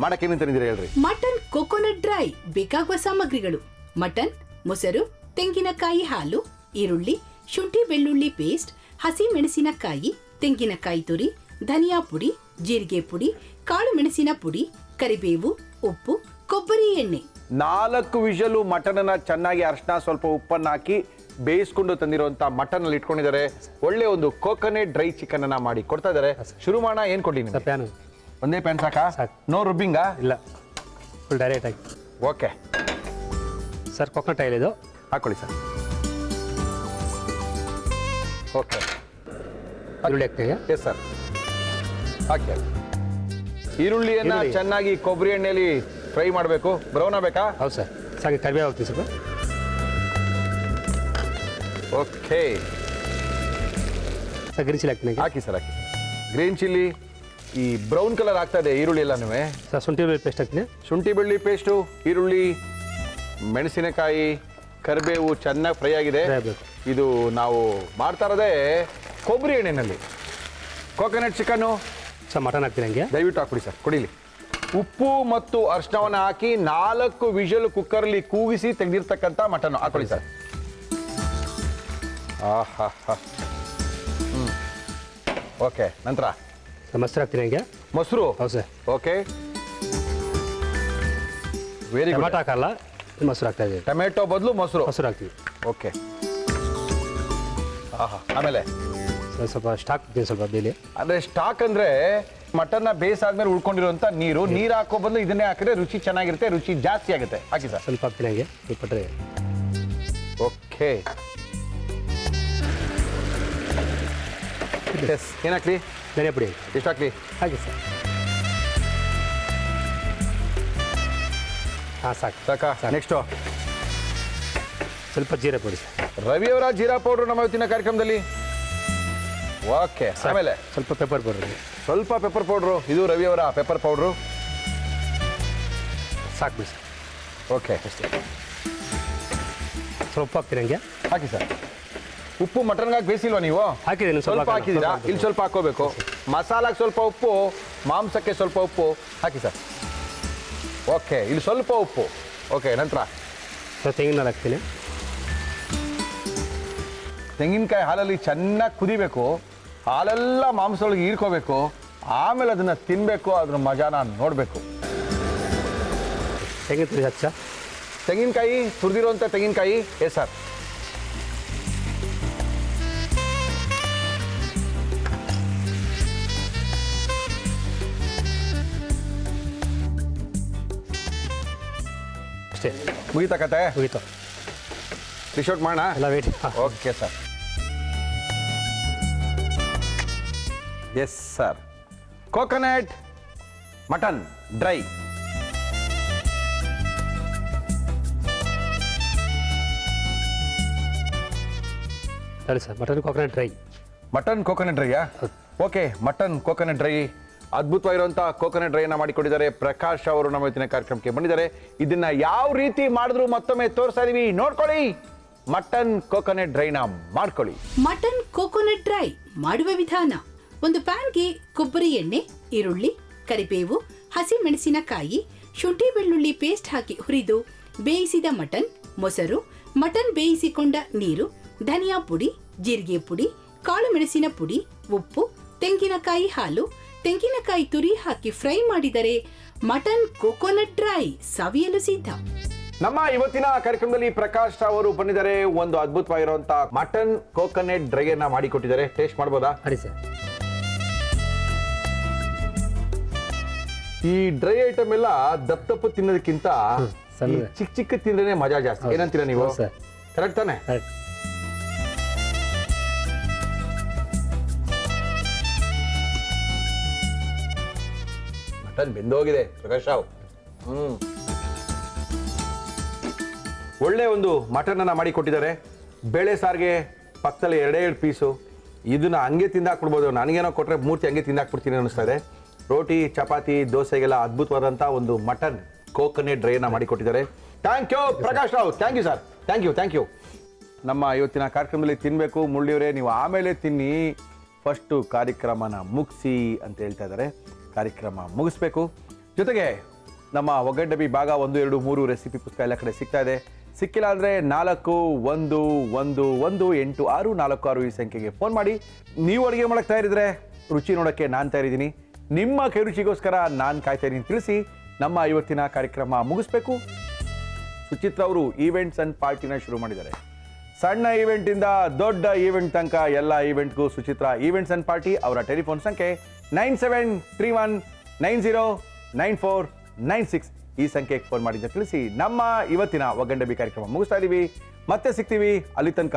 ಮಾಡಕ್ಕೆ ಏನೇನು ತಂದಿದ್ದೀರಾ ಹೇಳ್ರಿ? ಮಟನ್ ಕೋಕೋನಟ್ ಡ್ರೈ ಬೇಕಾಗುವ ಸಾಮಗ್ರಿಗಳು: ಮಟನ್, ಮೊಸರು, ತೆಂಗಿನಕಾಯಿ ಹಾಲು, ಈರುಳ್ಳಿ, ಶುಂಠಿ ಬೆಳ್ಳುಳ್ಳಿ ಪೇಸ್ಟ್, ಹಸಿ ಮೆಣಸಿನಕಾಯಿ, ತೆಂಗಿನಕಾಯಿ ತುರಿ, ಧನಿಯಾ ಪುಡಿ, ಜೀರಿಗೆ ಪುಡಿ, ಕಾಳು ಮೆಣಸಿನ ಪುಡಿ, ಕರಿಬೇವು, ಉಪ್ಪು, ಕೊಬ್ಬರಿ ಎಣ್ಣೆ. 4 ವಿಷಲು ಮಟನ್ ಅನ್ನ ಚೆನ್ನಾಗಿ ಅರಿಶಿನ ಸ್ವಲ್ಪ ಉಪ್ಪನ್ನ ಹಾಕಿ ಬೇಯಿಸ್ಕೊಂಡು ತಂದಿರುವಂತ ಮಟನ್ ಅಲ್ಲಿ ಇಟ್ಕೊಂಡಿದ್ದಾರೆ. ಒಳ್ಳೆ ಒಂದು ಕೋಕೋನಟ್ ಡ್ರೈ ಚಿಕನ್ ಅನ್ನ ಮಾಡಿ ಕೊಡ್ತಾ ಇದ್ದಾರೆ. ಶುರು ಮಾಡೋಣ. ಏನ್ ಕೊಡ್ಲಿ ನಿಮ್ಗೆ? ಪ್ಯಾನ್. ಒಂದೇ ಪ್ಯಾನ್ ಸಾಕಾ? ನೋ ರುಬ್ಬಿಂಗಾ? ಇಲ್ಲ, ಫುಲ್ ಡೈರೆಕ್ಟ್ ಆಗಿ. ಓಕೆ ಸರ್, ಕೋಕೋನಟ್ ಆಯಿಲ್ ಇದು ಹಾಕೊಳ್ಳಿ ಸರ್. ಓಕೆ, ಈರುಳ್ಳಿ ಹಾಕ್ತೀವಿ. ಎಸ್ ಸರ್, ಹಾಕಿ. ಈರುಳ್ಳಿಯನ್ನ ಚೆನ್ನಾಗಿ ಕೊಬ್ಬರಿ ಎಣ್ಣೆಯಲ್ಲಿ ಫ್ರೈ ಮಾಡಬೇಕು. ಬ್ರೌನ್ ಆಗಬೇಕಾ? ಹೌದು ಸರ್. ಸಾಕು, ಕರಿಬೇವು ಹಾಕ್ತೀವಿ ಸ್ವಲ್ಪ. ಓಕೆ ಸರ್, ಗ್ರೀನ್ ಚಿಲ್ಲಿ ಹಾಕ್ತೀನಿ. ಹಾಕಿ ಸರ್, ಹಾಕಿ. ಗ್ರೀನ್ ಚಿಲ್ಲಿ ಈ ಬ್ರೌನ್ ಕಲರ್ ಆಗ್ತಾ ಇದೆ ಈರುಳ್ಳಿ ಎಲ್ಲನೂ. ಸರ್, ಶುಂಠಿ ಬೆಳ್ಳುಳ್ಳಿ ಪೇಸ್ಟ್ ಹಾಕ್ತೀನಿ. ಶುಂಠಿ ಬೆಳ್ಳುಳ್ಳಿ ಪೇಸ್ಟು, ಈರುಳ್ಳಿ, ಮೆಣಸಿನಕಾಯಿ, ಕರಿಬೇವು ಚೆನ್ನಾಗಿ ಫ್ರೈ ಆಗಿದೆ. ಇದು ನಾವು ಮಾಡ್ತಾ ಇರೋದೇ ಕೊಬ್ಬರಿ ಎಣ್ಣೆನಲ್ಲಿ. ಕೋಕೋನಟ್ ಚಿಕನ್ನು ಸರ್, ಮಟನ್ ಹಾಕ್ತೀನಿ ಹಂಗೆ. ದಯವಿಟ್ಟು ಹಾಕ್ಬಿಡಿ ಸರ್, ಕುಡಿಲಿ. ಉಪ್ಪು ಮತ್ತು ಅರಿಶಿನವನ್ನು ಹಾಕಿ 4 ವಿಷಲ್ ಕುಕ್ಕರ್ಲಿ ಕೂಗಿಸಿ ತೆಗೆದಿರ್ತಕ್ಕಂಥ ಮಟನ್ ಹಾಕೊಳ್ಳಿ ಸರ್. ಓಕೆ, ನಂತರ ಮೊಸರು ಹಾಕ್ತೀನಿ ಹಂಗೆ. ಮೊಸರು? ಹೌದು sir. Okay, very good. Tomato ಹಾಕಲ್ಲ, ಮೊಸರು ಹಾಕ್ತಾ ಇದ್ದೀವಿ. ಟೊಮೆಟೊ ಬದಲು ಮೊಸರು ಹಾಕ್ತೀವಿ. ಓಕೆ. ಆಮೇಲೆ ಸ್ವಲ್ಪ ಸ್ಟಾಕ್ ಹಾಕ್ತೀನಿ, ಸ್ವಲ್ಪ ಬೇಲಿ. ಅಂದ್ರೆ ಸ್ಟಾಕ್ ಅಂದ್ರೆ ಮಟನ್ನ ಬೇಯಿಸಾದ್ಮೇಲೆ ಉಳ್ಕೊಂಡಿರುವಂತ ನೀರು ಹಾಕೋ ಬಂದು ಇದನ್ನೇ ಹಾಕಿದ್ರೆ ರುಚಿ ಚೆನ್ನಾಗಿರುತ್ತೆ, ರುಚಿ ಜಾಸ್ತಿ ಆಗುತ್ತೆ. ಹಾಕಿ ಸರ್. ಸ್ವಲ್ಪ ಹಾಕ್ತೀನಿ ಹಂಗೆ, ಸ್ವಲ್ಪ ಡ್ರೈ. Okay, S. ಏನು ಹಾಕ್ಲಿ? ಧನಿಯಾ ಪುಡಿ. ಎಷ್ಟು ಹಾಕ್ಲಿ? ಹಾಗೆ ಸರ್. ಹಾಂ, ಸಾಕಾ? ನೆಕ್ಸ್ಟು ಸ್ವಲ್ಪ ಜೀರಾ ಪುಡಿ ಸರ್. ರವಿಯವರ ಜೀರಾ ಪೌಡ್ರು ನಮ್ಮ ಇವತ್ತಿನ ಕಾರ್ಯಕ್ರಮದಲ್ಲಿ. ಓಕೆ, ಆಮೇಲೆ ಸ್ವಲ್ಪ ಪೆಪ್ಪರ್ ಪೌಡ್ರು. ಸ್ವಲ್ಪ ಪೆಪ್ಪರ್ ಪೌಡ್ರು. ಇದು ರವಿಯವರ ಪೆಪ್ಪರ್ ಪೌಡ್ರು. ಸಾಕು ಬಿಡಿ ಸರ್. ಓಕೆ, ಸ್ವಲ್ಪ ಹಾಕ್ತೀನಿ ಹಂಗೆ. ಹಾಕಿ ಸರ್. ಉಪ್ಪು ಮಟನ್ಗಾಗಿ ಬೇಯಿಸಿಲ್ವಾ ನೀವು? ಹಾಕಿದ್ದೀನಿ, ಸ್ವಲ್ಪ ಹಾಕಿದ್ದೀರಾ? ಇಲ್ಲಿ ಸ್ವಲ್ಪ ಹಾಕೋಬೇಕು. ಮಸಾಲಾಗೆ ಸ್ವಲ್ಪ ಉಪ್ಪು, ಮಾಂಸಕ್ಕೆ ಸ್ವಲ್ಪ ಉಪ್ಪು ಹಾಕಿ ಸರ್. ಓಕೆ, ಇಲ್ಲಿ ಸ್ವಲ್ಪ ಉಪ್ಪು. ಓಕೆ, ನಂತರ ಸರ್ ತೆಂಗಿನ ಹಾಕ್ತೀನಿ. ತೆಂಗಿನಕಾಯಿ ಹಾಲಲ್ಲಿ ಚೆನ್ನಾಗಿ ಕುದಿಬೇಕು. ಹಾಲೆಲ್ಲ ಮಾಂಸದೊಳಗೆ ಹೀರ್ಕೋಬೇಕು. ಆಮೇಲೆ ಅದನ್ನು ತಿನ್ನಬೇಕು. ಅದ್ರ ಮಜಾನ ನೋಡಬೇಕು. ತೆಂಗಿನ ತುರಿ ಹಚ್ಚ. ತೆಂಗಿನಕಾಯಿ ತುರಿದಿರುವಂಥ ತೆಂಗಿನಕಾಯಿ ಎಸ್ ಸರ್. ಅಷ್ಟೇ ಮುಗಿತಾ ಕತೆ? ಮುಗೀತು. ಡಿಶ್ ಔಟ್ ಮಾಡೋಣ? ಎಲ್ಲ wait. Okay sir. Yes sir. Coconut mutton dry. ಸರಿ sir, mutton coconut dry. Mutton coconut ಡ್ರೈಯಾ? Okay, mutton coconut dry. ಅದ್ಭುತವಾಗಿರುವಂಥ ಕೋಕೋನಟ್ ಡ್ರೈನ ಮಾಡಿಕೊಟ್ಟಿದ್ದಾರೆ ಪ್ರಕಾಶ್ ಅವರು. ನಮ್ಮ ಇವತ್ತಿನ ಕಾರ್ಯಕ್ರಮಕ್ಕೆ ಬಂದಿದ್ದಾರೆ. ಇದನ್ನ ಯಾವ ರೀತಿ ಮಾಡಿದ್ರು ಮತ್ತೊಮ್ಮೆ ತೋರಿಸ್ತಾ ಇದೀವಿ, ನೋಡ್ಕೊಳ್ಳಿ. ಮಟನ್ ಕೋಕೋನಟ್ ಡ್ರೈನ ಮಾಡ್ಕೊಳ್ಳಿ. ಮಟನ್ ಕೋಕೋನಟ್ ಡ್ರೈ ಮಾಡುವ ವಿಧಾನ: ಒಂದು ಪ್ಯಾನ್ಗೆ ಕೊಬ್ಬರಿ ಎಣ್ಣೆ, ಈರುಳ್ಳಿ, ಕರಿಬೇವು, ಹಸಿ ಮೆಣಸಿನಕಾಯಿ, ಶುಂಠಿ ಬೆಳ್ಳುಳ್ಳಿ ಪೇಸ್ಟ್ ಹಾಕಿ ಹುರಿದು ಬೇಯಿಸಿದ ಮಟನ್, ಮೊಸರು, ಮಟನ್ ಬೇಯಿಸಿಕೊಂಡ ನೀರು, ಧನಿಯಾ ಪುಡಿ, ಜೀರಿಗೆ ಪುಡಿ, ಕಾಳು ಮೆಣಸಿನ ಪುಡಿ, ಉಪ್ಪು, ತೆಂಗಿನಕಾಯಿ ಹಾಲು, ತೆಂಗಿನಕಾಯಿ ತುರಿ ಹಾಕಿ ಫ್ರೈ ಮಾಡಿದರೆ ಮಟನ್ ಕೋಕೋನಟ್ ಡ್ರೈ ಸವಿಯಲು ಸಿದ್ಧ. ನಮ್ಮ ಇವತ್ತಿನ ಕಾರ್ಯಕ್ರಮದಲ್ಲಿ ಪ್ರಕಾಶ್ ಅವರು ಬಂದಿದ್ದಾರೆ. ಒಂದು ಅದ್ಭುತವಾಗಿರುವಂತ ಮಟನ್ ಕೋಕೋನಟ್ ಡ್ರೈ ಅನ್ನ ಮಾಡಿಕೊಟ್ಟಿದ್ದಾರೆ. ಟೇಸ್ಟ್ ಮಾಡ್ಬೋದಾ? ಮಾಡಿ ಸರ್. ಈ ಡ್ರೈ ಐಟಮ್ ಎಲ್ಲ ದಪ್ಪ ತಿನ್ನೋದಕ್ಕಿಂತ ಸಣ್ಣ ಚಿಕ್ಕ ಚಿಕ್ಕ ತಿಂದ್ರೆ ಮಜಾ ಜಾಸ್ತಿ. ಏನಂತೀರಾ ನೀವು? ಸರ್ ಕರೆಕ್ಟ್ ತಾನೆ? ಕರೆಕ್ಟ್. ಮಟನ್ ಬೆಂದೋಗಿದೆ ಪ್ರಕಾಶ್ ರಾವ್. ಒಳ್ಳೆ ಒಂದು ಮಟನ್ ಅನ್ನ ಮಾಡಿ ಕೊಟ್ಟಿದ್ದಾರೆ. ಬೇಳೆ ಸಾರಿಗೆ ಪಕ್ಕದಲ್ಲಿ 2 ಪೀಸು. ಇದನ್ನ ಹಂಗೆ ತಿಂದಾಕ್ಬಿಡ್ಬೋದು. ನನಗೇನೋ ಕೊಟ್ಟರೆ ಮೂರ್ತಿ ಹಂಗೆ ತಿಂದಾಕ್ಬಿಡ್ತೀನಿ ಅನಿಸ್ತಾ ಇದೆ. ರೋಟಿ, ಚಪಾತಿ, ದೋಸೆಗೆಲ್ಲ ಅದ್ಭುತವಾದಂಥ ಒಂದು ಮಟನ್ ಕೋಕೋನಟ್ ಡ್ರೈನ ಮಾಡಿಕೊಟ್ಟಿದ್ದಾರೆ. Thank you Prakash Rao. Thank you sir. Thank you. ನಮ್ಮ ಇವತ್ತಿನ ಕಾರ್ಯಕ್ರಮದಲ್ಲಿ ತಿನ್ನಬೇಕು ಮುರಳಿಯವರೇ, ನೀವು ಆಮೇಲೆ ತಿನ್ನಿ, ಫಸ್ಟು ಕಾರ್ಯಕ್ರಮನ ಮುಗಿಸಿ ಅಂತ ಹೇಳ್ತಾ ಇದ್ದಾರೆ. ಕಾರ್ಯಕ್ರಮ ಮುಗಿಸ್ಬೇಕು. ಜೊತೆಗೆ ನಮ್ಮ ಒಗ್ಗಡ್ಡಬಿ ಭಾಗ 1, 2, 3 ರೆಸಿಪಿ ಪುಸ್ತಕ ಎಲ್ಲ ಕಡೆ ಸಿಗ್ತಾ ಇದೆ. ಸಿಕ್ಕಿಲ್ಲ ಅಂದರೆ 41118646 ಈ ಸಂಖ್ಯೆಗೆ ಫೋನ್ ಮಾಡಿ. ನೀವು ಅಡುಗೆ ಮಾಡಕ್ಕೆ ತಯಾರಿದ್ರೆ ರುಚಿ ನೋಡೋಕ್ಕೆ ನಾನು ತಯಾರಿದ್ದೀನಿ. ನಿಮ್ಮ ಕೈ ರುಚಿಗೋಸ್ಕರ ನಾನು ಕಾಯ್ತಾ ಇದ್ದೀನಿ ತಿಳಿಸಿ ನಮ್ಮ ಇವತ್ತಿನ ಕಾರ್ಯಕ್ರಮ ಮುಗಿಸ್ಬೇಕು. ಸುಚಿತ್ರ ಅವರು ಈವೆಂಟ್ಸ್ ಆ್ಯಂಡ್ ಪಾರ್ಟಿನ ಶುರು ಮಾಡಿದ್ದಾರೆ. ಸಣ್ಣ ಈವೆಂಟಿಂದ ದೊಡ್ಡ ಈವೆಂಟ್ ತನಕ ಎಲ್ಲ ಈವೆಂಟ್ಗೂ ಸುಚಿತ್ರ ಈವೆಂಟ್ಸ್ ಆ್ಯಂಡ್ ಪಾರ್ಟಿ. ಅವರ ಟೆಲಿಫೋನ್ ಸಂಖ್ಯೆ 9731909496. ಈ ಸಂಖ್ಯೆಗೆ ಫೋನ್ ಮಾಡಿದ್ದ ತಿಳಿಸಿ ನಮ್ಮ ಇವತ್ತಿನ ಒಗ್ಗಂಡಬಿ ಕಾರ್ಯಕ್ರಮ ಮುಗಿಸ್ತಾ ಇದ್ದೀವಿ. ಮತ್ತೆ ಸಿಗ್ತೀವಿ. ಅಲ್ಲಿ ತನಕ